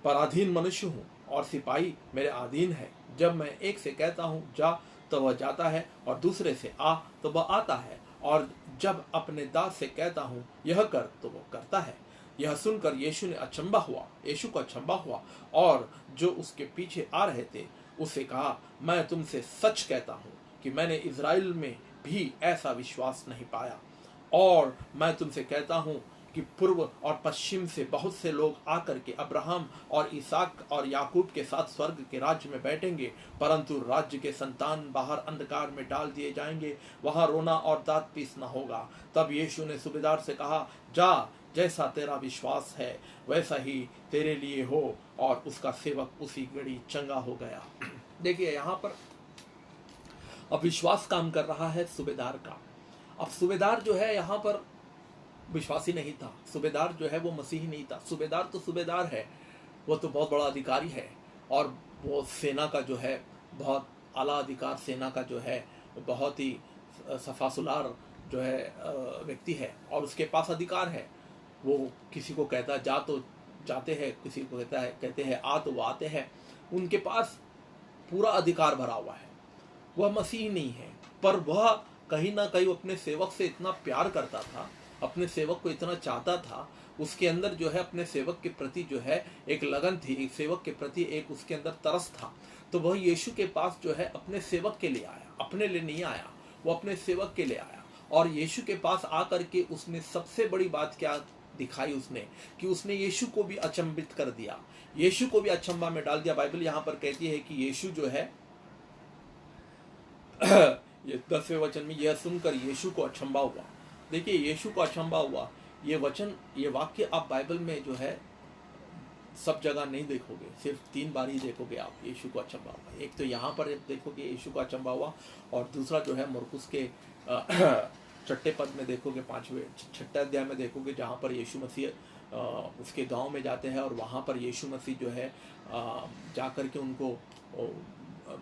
पराधीन मनुष्य हूँ और सिपाही मेरे अधीन है। जब मैं एक से कहता हूँ जा तो वह जाता है, और दूसरे से आ तो वह आता है, और जब अपने दास से कहता हूँ यह कर तो वह करता है। यह सुनकर यीशु को अचंभा हुआ और जो उसके पीछे आ रहे थे उससे कहा, मैं तुमसे सच कहता हूँ कि मैंने इज़राइल में भी ऐसा विश्वास नहीं पाया। और मैं तुमसे कहता हूँ कि पूर्व और पश्चिम से बहुत से लोग आकर के अब्राहम और इसहाक और याकूब के साथ स्वर्ग के राज्य में बैठेंगे, परंतु राज्य के संतान बाहर अंधकार में डाल दिए जाएंगे, वहां रोना और दांत पीसना होगा। तब यीशु ने सूबेदार से कहा, जा, जैसा तेरा विश्वास है वैसा ही तेरे लिए हो। और उसका सेवक उसी घड़ी चंगा हो गया। देखिए, यहाँ पर अब विश्वास काम कर रहा है सूबेदार का। अब सूबेदार जो है यहाँ पर विश्वासी नहीं था, सूबेदार जो है वो मसीही नहीं था। सूबेदार तो सूबेदार है, वो तो बहुत बड़ा अधिकारी है और वो सेना का जो है बहुत आला अधिकार, सेना का जो है बहुत ही सफासुलार जो है व्यक्ति है और उसके पास अधिकार है। वो किसी को कहता जा तो जाते हैं, किसी को कहते हैं आ तो वो आते हैं। उनके पास पूरा अधिकार भरा हुआ है। वह मसीह नहीं है, पर वह कहीं ना कहीं अपने सेवक से इतना प्यार करता था, अपने सेवक को इतना चाहता था, उसके अंदर जो है अपने सेवक के प्रति जो है एक लगन थी, एक सेवक के प्रति एक उसके अंदर तरस था। तो वह यीशु के पास जो है अपने सेवक के लिए आया, अपने लिए नहीं आया, वो अपने सेवक के लिए आया। और यीशु के पास आकर के उसने सबसे बड़ी बात क्या दिखाई, उसने कि उसने यीशु को भी अचंभित कर दिया, यीशु को भी अचंभा में डाल दिया। बाइबल यहाँ पर कहती है कि यीशु जो है ये 10वें वचन में, यह सुनकर यीशु को अचंभा हुआ। देखिए, यीशु को अचंभा हुआ, ये वचन, ये वाक्य आप बाइबल में जो है सब जगह नहीं देखोगे, सिर्फ 3 बार ही देखोगे आप, यीशु को अचंभा हुआ। एक तो यहाँ पर देखोगे यीशु को अचंभा हुआ, और दूसरा जो है मरकुस के 6ठे पद में देखोगे, 6ठे अध्याय में देखोगे, जहाँ पर यीशु मसीह उसके गांव में जाते हैं और वहाँ पर यीशु मसीह जो है जाकर के उनको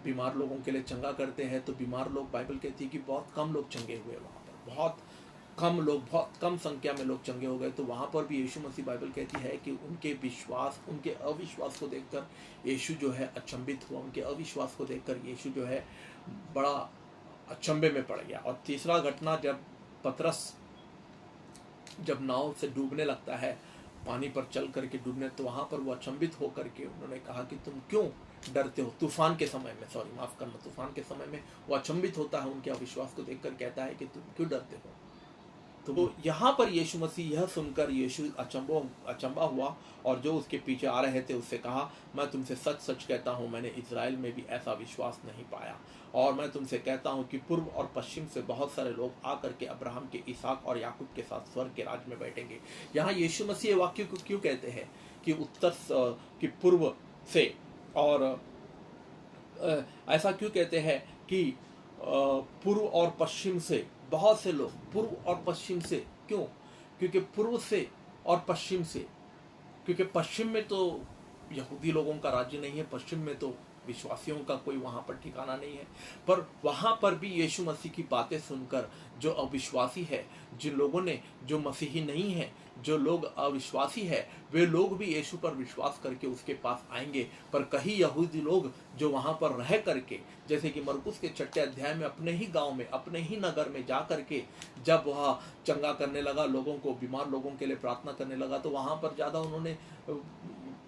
बीमार लोगों के लिए चंगा करते हैं। तो बीमार लोग, बाइबल कहती है कि बहुत कम लोग चंगे हुए, वहाँ पर बहुत कम लोग, बहुत कम संख्या में लोग चंगे हो गए। तो वहाँ पर भी यीशु मसीह, बाइबल कहती है कि उनके विश्वास, उनके अविश्वास को देखकर यीशु जो है अचंभित हुआ, उनके अविश्वास को देखकर यीशु जो है बड़ा अचंभे में पड़ गया। और तीसरा घटना, जब पतरस जब नाव से डूबने लगता है, पानी पर चल करके डूबने, तो वहाँ पर वो अचंभित होकर के उन्होंने कहा कि तुम क्यों डरते हो। तूफान के समय में, सॉरी माफ करना, तूफान के समय में वो अचंभित होता है, उनके अविश्वास को देखकर कहता है कि तुम क्यों डरते हो। तो यहाँ पर यीशु मसीह यह सुनकर यीशु अचंबा हुआ और जो उसके पीछे आ रहे थे उससे कहा, मैं तुमसे सच सच कहता हूँ, मैंने इज़राइल में भी ऐसा विश्वास नहीं पाया। और मैं तुमसे कहता हूँ कि पूर्व और पश्चिम से बहुत सारे लोग आकर के अब्राहम के, इसहाक और याकूब के साथ स्वर्ग के राज में बैठेंगे। यहाँ यीशु मसीह ये वाक्य को क्यों कहते हैं कि कि पूर्व से, और ऐसा क्यों कहते हैं कि पूर्व और पश्चिम से बहुत से लोग, पूर्व और पश्चिम से क्यों? क्योंकि पूर्व से और पश्चिम से, क्योंकि पश्चिम में तो यहूदी लोगों का राज्य नहीं है, पश्चिम में तो विश्वासियों का कोई वहाँ पर ठिकाना नहीं है। पर वहाँ पर भी यीशु मसीह की बातें सुनकर जो अविश्वासी है, जिन लोगों ने, जो मसीही नहीं है, जो लोग अविश्वासी है, वे लोग भी यीशु पर विश्वास करके उसके पास आएंगे। पर कई यहूदी लोग जो वहाँ पर रह करके, जैसे कि मरकुस के 6 अध्याय में, अपने ही गांव में, अपने ही नगर में जा करके जब वह चंगा करने लगा लोगों को, बीमार लोगों के लिए प्रार्थना करने लगा, तो वहाँ पर ज़्यादा उन्होंने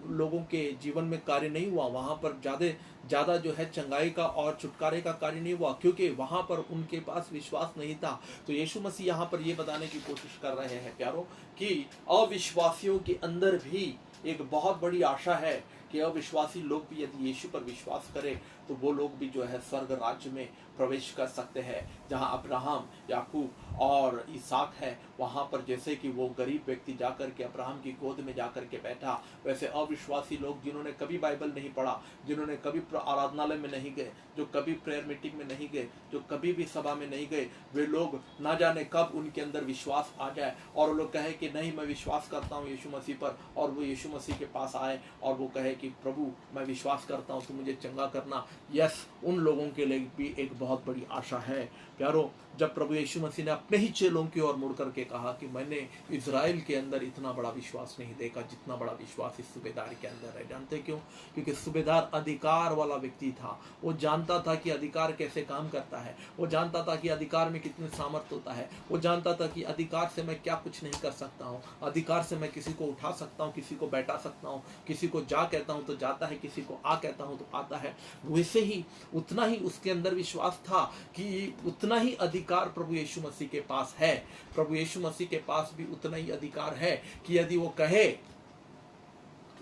लोगों के जीवन में कार्य नहीं हुआ। वहाँ पर ज़्यादा जो है चंगाई का और छुटकारे का कार्य नहीं हुआ, क्योंकि वहाँ पर उनके पास विश्वास नहीं था। तो यीशु मसीह यहाँ पर ये बताने की कोशिश कर रहे हैं प्यारों कि अविश्वासियों के अंदर भी एक बहुत बड़ी आशा है कि अविश्वासी लोग भी यदि यीशु पर विश्वास करें तो वो लोग भी जो है स्वर्ग राज्य में प्रवेश कर सकते हैं, जहाँ अब्राहम, याकूब और इसहाक है। वहाँ पर जैसे कि वो गरीब व्यक्ति जाकर के अब्राहम की गोद में जाकर के बैठा, वैसे अविश्वासी लोग जिन्होंने कभी बाइबल नहीं पढ़ा, जिन्होंने कभी आराधनालय में नहीं गए, जो कभी प्रेयर मीटिंग में नहीं गए, जो कभी भी सभा में नहीं गए, वे लोग ना जाने कब उनके अंदर विश्वास आ जाए और वो लोग कहे कि नहीं, मैं विश्वास करता हूँ यीशु मसीह पर, और वो यीशु मसीह के पास आए और वो कहे कि प्रभु मैं विश्वास करता हूँ, तू मुझे चंगा करना। यस, उन लोगों के लिए भी एक बहुत बड़ी आशा है प्यारों। जब प्रभु यीशु मसीह ने अपने ही चेलों की ओर मुड़ करके कहा कि मैंने इज़राइल के अंदर इतना बड़ा विश्वास नहीं देखा जितना बड़ा विश्वास इस सूबेदार के अंदर है। जानते क्यों? क्योंकि सूबेदार अधिकार वाला व्यक्ति था। वो जानता था कि अधिकार कैसे काम करता है, वो जानता था कि अधिकार में कितने सामर्थ्य होता है, वो जानता था कि अधिकार से मैं क्या कुछ नहीं कर सकता हूँ, अधिकार से मैं किसी को उठा सकता हूँ, किसी को बैठा सकता हूँ, किसी को जा कहता हूँ तो जाता है, किसी को आ कहता हूँ तो आता है। वैसे ही उतना ही उसके अंदर विश्वास था कि उतना ही अधिकार प्रभु यीशु मसीह के पास है। प्रभु यीशु मसीह के पास भी उतना ही अधिकार है कि यदि वो कहे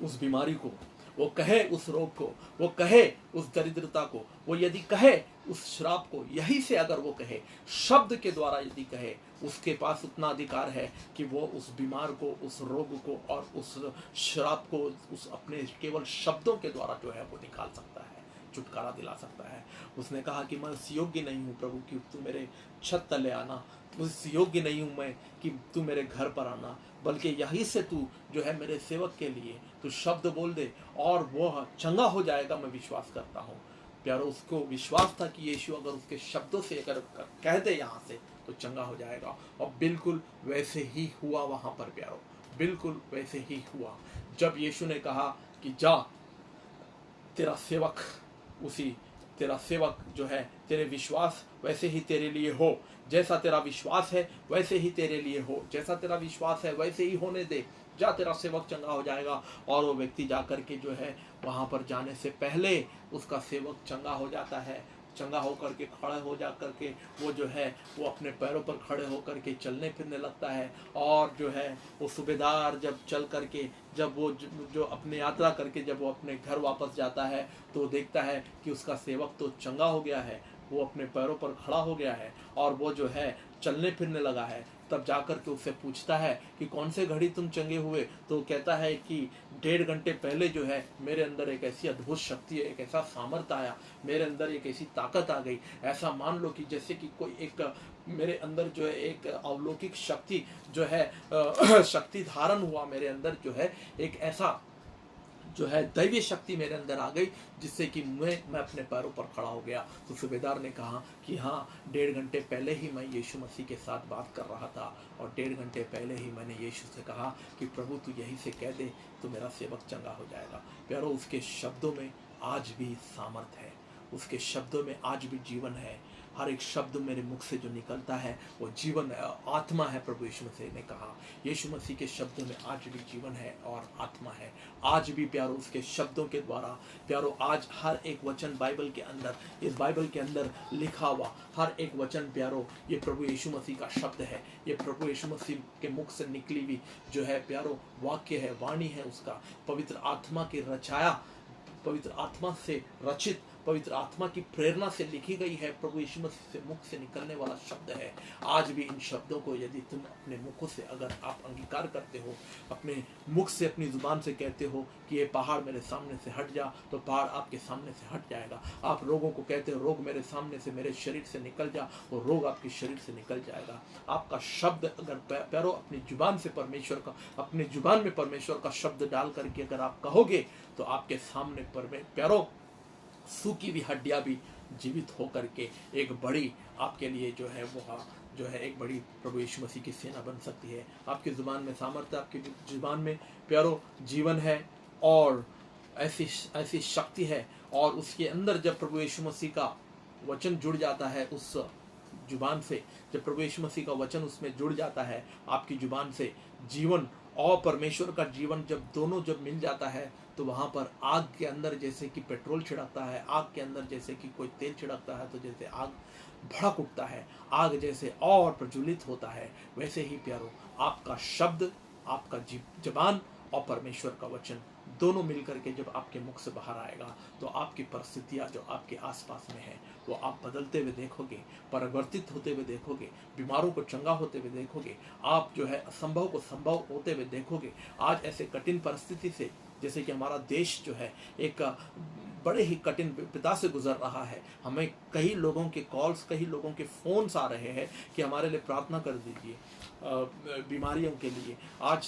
उस बीमारी को, वो कहे उस रोग को, वो कहे उस दरिद्रता को, वो यदि कहे उस श्राप को, यही से अगर वो कहे, शब्द के द्वारा यदि कहे, उसके पास उतना अधिकार है कि वो उस बीमार को, उस रोग को और उस श्राप को उस अपने केवल शब्दों के द्वारा जो है वो निकाल सकता है, छुटकारा दिला सकता है। उसने कहा कि मैं उस योग्य नहीं हूँ प्रभु कि तू मेरे छत तले आना, उस योग्य नहीं हूँ मैं कि तू मेरे घर पर आना, बल्कि यही से तू जो है मेरे सेवक के लिए तू शब्द बोल दे और वो चंगा हो जाएगा, मैं विश्वास करता हूँ। प्यारो, उसको विश्वास था कि यीशु अगर उसके शब्दों से अगर कह दे यहाँ से तो चंगा हो जाएगा, और बिल्कुल वैसे ही हुआ वहाँ पर प्यारो, बिल्कुल वैसे ही हुआ। जब यीशु ने कहा कि जा, तेरा सेवक जो है, तेरे विश्वास वैसे ही तेरे लिए हो, जैसा तेरा विश्वास है वैसे ही तेरे लिए हो, जैसा तेरा विश्वास है वैसे ही होने दे, जा, तेरा सेवक चंगा हो जाएगा। और वो व्यक्ति जाकर के जो है वहाँ पर जाने से पहले उसका सेवक चंगा हो जाता है। चंगा होकर के खड़े हो जा करके वो जो है वो अपने पैरों पर खड़े होकर के चलने फिरने लगता है। और जो है वो सूबेदार जब चल करके, जब वो जो अपनी यात्रा करके जब वो अपने घर वापस जाता है तो देखता है कि उसका सेवक तो चंगा हो गया है, वो अपने पैरों पर खड़ा हो गया है और वो जो है चलने फिरने लगा है। तब जाकर के उससे पूछता है कि कौन से घड़ी तुम चंगे हुए? तो कहता है कि 1.5 घंटे पहले जो है मेरे अंदर एक ऐसी अद्भुत शक्ति, एक ऐसा सामर्थ्य आया, मेरे अंदर एक ऐसी ताकत आ गई, ऐसा मान लो कि जैसे कि कोई एक मेरे अंदर जो है एक अलौकिक शक्ति जो है शक्ति धारण हुआ, मेरे अंदर जो है एक ऐसा जो है दैवीय शक्ति मेरे अंदर आ गई जिससे कि मैं अपने पैरों पर खड़ा हो गया। तो सूबेदार ने कहा कि हाँ, 1.5 घंटे पहले ही मैं यीशु मसीह के साथ बात कर रहा था और 1.5 घंटे पहले ही मैंने यीशु से कहा कि प्रभु तू यही से कह दे तो मेरा सेवक चंगा हो जाएगा। प्यारो, उसके शब्दों में आज भी सामर्थ है, उसके शब्दों में आज भी जीवन है। हर एक शब्द मेरे मुख से जो निकलता है वो जीवन आत्मा है। प्रभु यीशु मसीह ने कहा, यीशु मसीह के शब्दों में आज भी जीवन है और आत्मा है। आज भी प्यारो उसके शब्दों के द्वारा प्यारो आज हर एक वचन बाइबल के अंदर, इस बाइबल के अंदर लिखा हुआ हर एक वचन प्यारो ये प्रभु यीशु मसीह का शब्द है। ये प्रभु यीशु मसीह के मुख से निकली हुई जो है प्यारो वाक्य है, वाणी है उसका, पवित्र आत्मा की रचाया, पवित्र आत्मा से रचित, पवित्र आत्मा की प्रेरणा से लिखी गई है। प्रभु यीशु मसीह से मुख से निकलने वाला शब्द है। आज भी इन शब्दों को यदि तुम अपने मुखों से अगर आप अंगीकार करते हो, अपने मुख से अपनी जुबान से कहते हो कि ये पहाड़ मेरे सामने से हट जा, तो पहाड़ आपके सामने से हट जाएगा। आप रोगों को कहते हो रोग मेरे सामने से, मेरे शरीर से निकल जा, वो रोग आपके शरीर से निकल जाएगा। आपका शब्द अगर प्यारो अपनी जुबान से परमेश्वर का, अपनी जुबान में परमेश्वर का शब्द डाल करके अगर आप कहोगे तो आपके सामने प्यारो सूखी हुई हड्डियां भी जीवित होकर के एक बड़ी आपके लिए जो है वो जो है एक बड़ी प्रभु यीशु मसीह की सेना बन सकती है। आपकी जुबान में सामर्थ्य, आपकी जुबान में प्यारो जीवन है और ऐसी शक्ति है। और उसके अंदर जब प्रभु यीशु मसीह का वचन जुड़ जाता है उस जुबान से, जब प्रभु यीशु मसीह का वचन उसमें जुड़ जाता है आपकी जुबान से, जीवन और परमेश्वर का जीवन जब मिल जाता है तो वहाँ पर आग के अंदर जैसे कि पेट्रोल छिड़कता है, आग के अंदर जैसे कि कोई तेल छिड़कता है तो जैसे आग भड़क उठता है, आग जैसे और प्रज्वलित होता है, वैसे ही प्यारो आपका शब्द, आपका जबान और परमेश्वर का वचन दोनों मिलकर के जब आपके मुख से बाहर आएगा तो आपकी परिस्थितियाँ जो आपके आसपास में है वो आप बदलते हुए देखोगे, परिवर्तित होते हुए देखोगे, बीमारों को चंगा होते हुए देखोगे, आप जो है असंभव को संभव होते हुए देखोगे। आज ऐसे कठिन परिस्थिति से, जैसे कि हमारा देश जो है एक बड़े ही कठिन विपदा से गुजर रहा है, हमें कई लोगों के कॉल्स, कई लोगों के फोन्स आ रहे हैं कि हमारे लिए प्रार्थना कर दीजिए बीमारियों के लिए। आज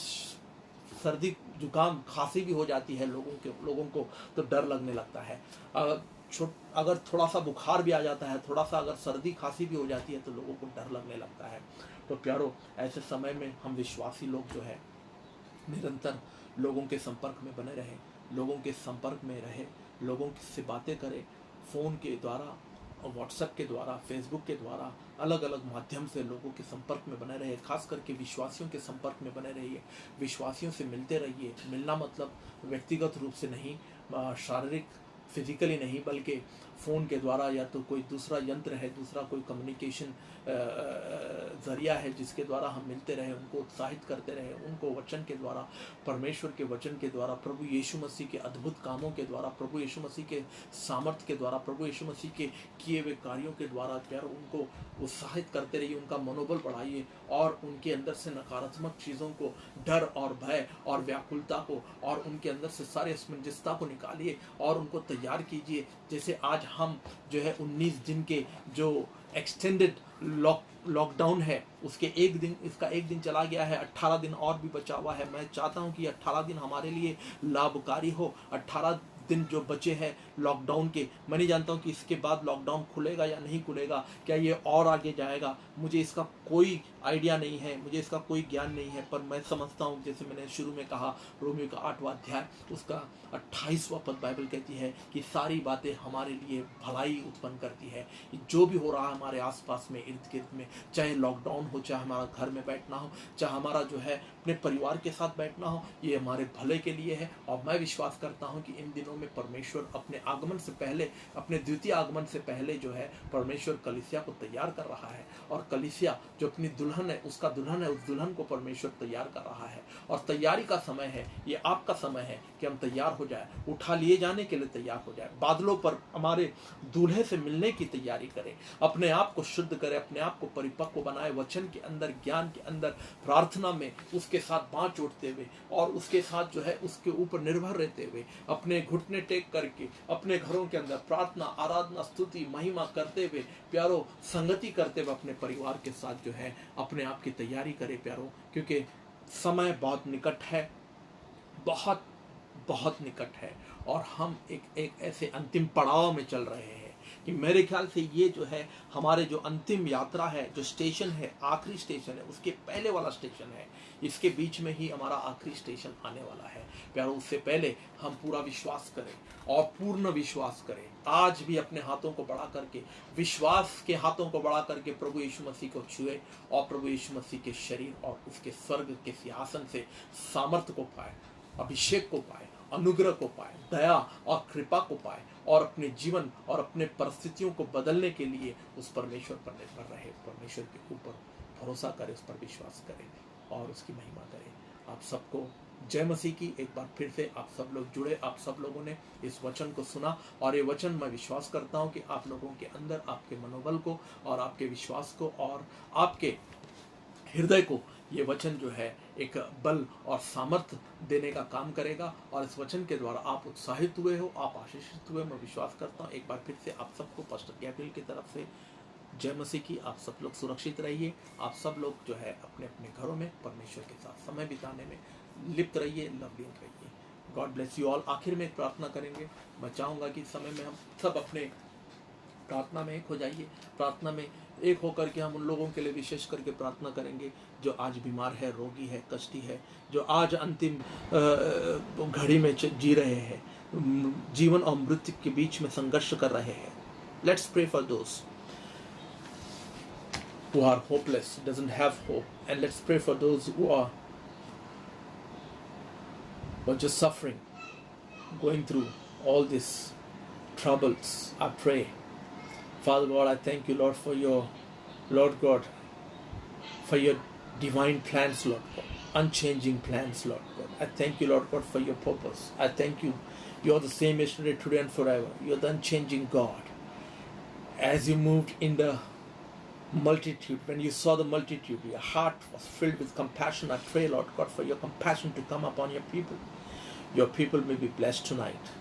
सर्दी जुकाम खांसी भी हो जाती है लोगों को तो डर लगने लगता है। अगर थोड़ा सा बुखार भी आ जाता है, थोड़ा सा अगर सर्दी खांसी भी हो जाती है तो लोगों को डर लगने लगता है। तो प्यारो ऐसे समय में हम विश्वासी लोग जो है निरंतर लोगों के संपर्क में बने रहे, लोगों के संपर्क में रहे, लोगों से बातें करें, फ़ोन के द्वारा, व्हाट्सएप के द्वारा, फेसबुक के द्वारा, अलग अलग माध्यम से लोगों के संपर्क में बने रहे। खास करके विश्वासियों के संपर्क में बने रहिए, विश्वासियों से मिलते रहिए। मिलना मतलब व्यक्तिगत रूप से नहीं, शारीरिक फिजिकली नहीं, बल्कि फ़ोन के द्वारा या तो कोई दूसरा यंत्र है, दूसरा कोई कम्युनिकेशन ज़रिया है जिसके द्वारा हम मिलते रहे, उनको उत्साहित करते रहे, उनको वचन के द्वारा, परमेश्वर के वचन के द्वारा, प्रभु यीशु मसीह के अद्भुत कामों के द्वारा, प्रभु यीशु मसीह के सामर्थ्य के द्वारा, प्रभु यीशु मसीह के किए हुए कार्यों के द्वारा प्यार उनको उत्साहित करते रहिए, उनका मनोबल बढ़ाइए और उनके अंदर से नकारात्मक चीज़ों को, डर और भय और व्याकुलता को और उनके अंदर से सारे असमंजसता को निकालिए और उनको तैयार कीजिए। जैसे आज हम जो है 19 दिन के जो एक्सटेंडेड लॉकडाउन है उसके इसका एक दिन चला गया है, 18 दिन और भी बचा हुआ है। मैं चाहता हूं कि 18 दिन हमारे लिए लाभकारी हो। 18 दिन जो बचे हैं लॉकडाउन के, मैं नहीं जानता हूं कि इसके बाद लॉकडाउन खुलेगा या नहीं खुलेगा, क्या ये और आगे जाएगा, मुझे इसका कोई आइडिया नहीं है, मुझे इसका कोई ज्ञान नहीं है। पर मैं समझता हूं, जैसे मैंने शुरू में कहा, रोमियो का 8वां अध्याय उसका 28वां पद बाइबल कहती है कि सारी बातें हमारे लिए भलाई उत्पन्न करती है। जो भी हो रहा है हमारे आसपास में, इर्द गिर्द में, चाहे लॉकडाउन हो, चाहे हमारा घर में बैठना हो, चाहे हमारा जो है अपने परिवार के साथ बैठना हो, ये हमारे भले के लिए है। और मैं विश्वास करता हूं कि इन दिनों में परमेश्वर अपने आगमन से पहले, अपने द्वितीय आगमन से पहले जो है परमेश्वर कलीसिया को तैयार कर रहा है। और कलीसिया जो अपनी दुल्हन है, उसका दुल्हन है, उस दुल्हन को परमेश्वर तैयार कर रहा है। और तैयारी का समय है, ये आपका समय है कि हम तैयार हो जाए, उठा लिए जाने के लिए तैयार हो जाए, बादलों पर हमारे दूल्हे से मिलने की तैयारी करें, अपने आप को शुद्ध करें, अपने आप को परिपक्व बनाए, वचन के अंदर, ज्ञान के अंदर, प्रार्थना में उसके साथ बाँह जोड़ते हुए और उसके साथ जो है उसके ऊपर निर्भर रहते हुए, अपने घुटने टेक करके अपने घरों के अंदर प्रार्थना, आराधना, स्तुति, महिमा करते हुए प्यारो, संगति करते हुए अपने परिवार के साथ जो है अपने आप की तैयारी करें प्यारो, क्योंकि समय बहुत निकट है, बहुत बहुत निकट है। और हम एक ऐसे अंतिम पड़ाव में चल रहे हैं कि मेरे ख्याल से ये जो है हमारे जो अंतिम यात्रा है, जो स्टेशन है, आखिरी स्टेशन है, उसके पहले वाला स्टेशन है, इसके बीच में ही हमारा आखिरी स्टेशन आने वाला है। प्यारो, उससे पहले हम पूरा विश्वास करें और पूर्ण विश्वास करें। आज भी अपने हाथों को बढ़ा करके, विश्वास के हाथों को बढ़ा करके प्रभु यीशु मसीह को छुए और प्रभु यीशु मसीह के शरीर और उसके स्वर्ग के सिंहासन से सामर्थ्य को पाए, अभिषेक को पाए, अनुग्रह को पाए, दया और कृपा को पाए और अपने जीवन और अपने परिस्थितियों को बदलने के लिए उस परमेश्वर पर निर्भर रहे, परमेश्वर के ऊपर भरोसा करें, उस पर विश्वास करें और उसकी महिमा करें। आप सबको जय मसीह की। एक बार फिर से आप सब लोग जुड़े, आप सब लोगों ने इस वचन को सुना और ये वचन मैं विश्वास करता हूँ कि आप लोगों के अंदर आपके मनोबल को और आपके विश्वास को और आपके हृदय को ये वचन जो है एक बल और सामर्थ्य देने का काम करेगा और इस वचन के द्वारा आप उत्साहित हुए हो, आप आशीषित हुए, मैं विश्वास करता हूँ। एक बार फिर से आप सबको पास्टर गैब्रियल की तरफ से जय मसीह की। आप सब लोग सुरक्षित रहिए, आप सब लोग जो है अपने अपने घरों में परमेश्वर के साथ समय बिताने में लिप्त रहिए, लवलीन रहिए। God bless you all. आखिर में एक प्रार्थना करेंगे। मैं चाहूँगा कि इस समय में हम सब अपने प्रार्थना में एक हो जाइए। प्रार्थना में एक होकर के हम उन लोगों के लिए विशेष करके प्रार्थना करेंगे जो आज बीमार है, रोगी है, कष्टी है, जो आज अंतिम घड़ी में जी रहे हैं, जीवन और मृत्यु के बीच में संघर्ष कर रहे हैं। Let's pray for those who are hopeless, doesn't have hope, and let's pray for those who are just suffering, going through all these troubles. I pray, Father God, I thank you, Lord, for your, Lord God, for your divine plans, Lord God, unchanging plans, Lord God. I thank you, Lord God, for your purpose. I thank you. You are the same yesterday, today, and forever. You are the unchanging God. As you moved in the multitude, when you saw the multitude, your heart was filled with compassion. I pray, Lord God, for your compassion to come upon your people. Your people may be blessed tonight.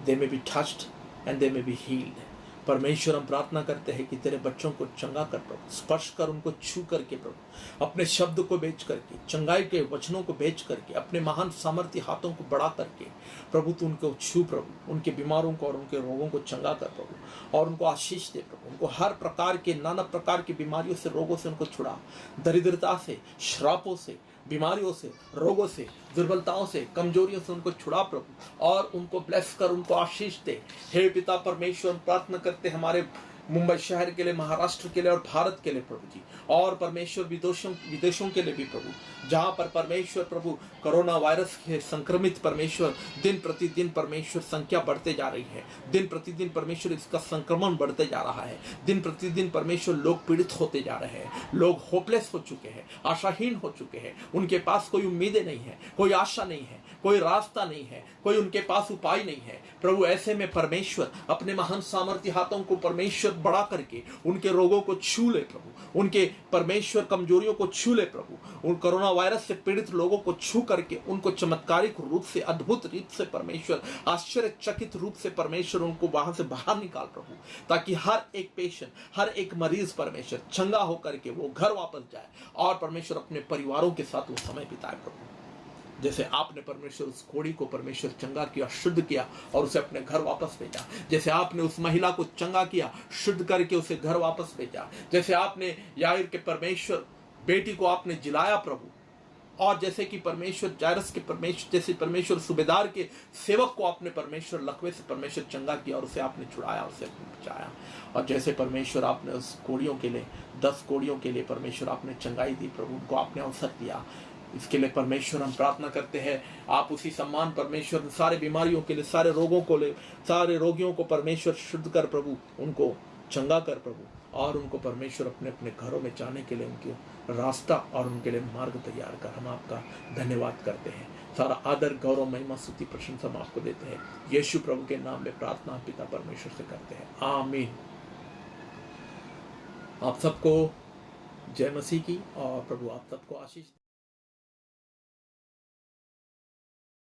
They may be touched and they may be healed. परमेश्वर, हम प्रार्थना करते हैं कि तेरे बच्चों को चंगा कर प्रभु, स्पर्श कर, उनको छू करके प्रभु, अपने शब्द को बेच करके, चंगाई के वचनों को बेच करके, अपने महान सामर्थ्य हाथों को बढ़ा करके प्रभु तू उनको छू प्रभु, उनके बीमारों को और उनके रोगों को चंगा कर प्रभु और उनको आशीष दे प्रभु। उनको हर प्रकार के, नाना प्रकार की बीमारियों से, रोगों से उनको छुड़ा, दरिद्रता से, श्रापों से, बीमारियों से, रोगों से, दुर्बलताओं से, कमजोरियों से उनको छुड़ा प्रभु और उनको ब्लेस कर, उनको आशीष दे। हे पिता परमेश्वर, प्रार्थना करते हमारे मुंबई शहर के लिए, महाराष्ट्र के लिए और भारत के लिए प्रभु जी, और परमेश्वर विदेशों के लिए भी प्रभु, जहां पर परमेश्वर प्रभु कोरोना वायरस के संक्रमित परमेश्वर दिन प्रतिदिन परमेश्वर संख्या बढ़ते जा रही है, दिन प्रतिदिन परमेश्वर इसका संक्रमण बढ़ते जा रहा है, दिन प्रतिदिन परमेश्वर लोग पीड़ित होते जा रहे हैं, लोग होपलेस हो चुके हैं, आशाहीन हो चुके हैं, उनके पास कोई उम्मीदें नहीं है, कोई आशा नहीं है, कोई रास्ता नहीं है, कोई उनके पास उपाय नहीं है प्रभु। ऐसे में परमेश्वर अपने महान सामर्थ्य हाथों को परमेश्वर बढ़ा करके उनके रोगों को छू ले प्रभु, उनके परमेश्वर कमजोरियों को छू ले प्रभु, उन कोरोना वायरस से पीड़ित लोगों को छू करके उनको चमत्कारिक रूप से, अद्भुत रूप से परमेश्वर, आश्चर्यचकित रूप से परमेश्वर उनको वहां से बाहर निकाल प्रभु, ताकि हर एक पेशेंट, हर एक मरीज परमेश्वर चंगा होकर के वो घर वापस जाए और परमेश्वर अपने परिवारों के साथ वो समय बिताए प्रभु। जैसे आपने परमेश्वर उस कोड़ी को परमेश्वर चंगा किया, शुद्ध किया और उसे अपने घर वापस भेजा, जैसे आपने उस महिला को चंगा किया, शुद्ध करके उसे घर वापस भेजा, जैसे आपने याईर के परमेश्वर बेटी को आपने जिलाया प्रभु, और जैसे कि परमेश्वर जायरस के परमेश्वर, जैसे परमेश्वर सूबेदार के सेवक को आपने परमेश्वर लकवे से परमेश्वर चंगा किया और उसे आपने छुड़ाया, उसे बचाया, और जैसे परमेश्वर आपने उस कोड़ियों के लिए, 10 कोड़ियों के लिए परमेश्वर आपने चंगाई दी प्रभु, उनको आपने अवसर दिया। इसके लिए परमेश्वर हम प्रार्थना करते हैं, आप उसी सम्मान परमेश्वर सारे बीमारियों के लिए, सारे रोगों को ले, सारे रोगियों को परमेश्वर शुद्ध कर प्रभु, उनको चंगा कर प्रभु, और उनको परमेश्वर अपने अपने घरों में जाने के लिए उनके रास्ता और उनके लिए मार्ग तैयार कर। हम आपका धन्यवाद करते हैं, सारा आदर, गौरव, महिमा, स्तुति, प्रशंसा हम आपको देते हैं। यीशु प्रभु के नाम में प्रार्थना पिता परमेश्वर से करते हैं, आमीन। आप सबको जय मसीह की, और प्रभु आप सबको आशीष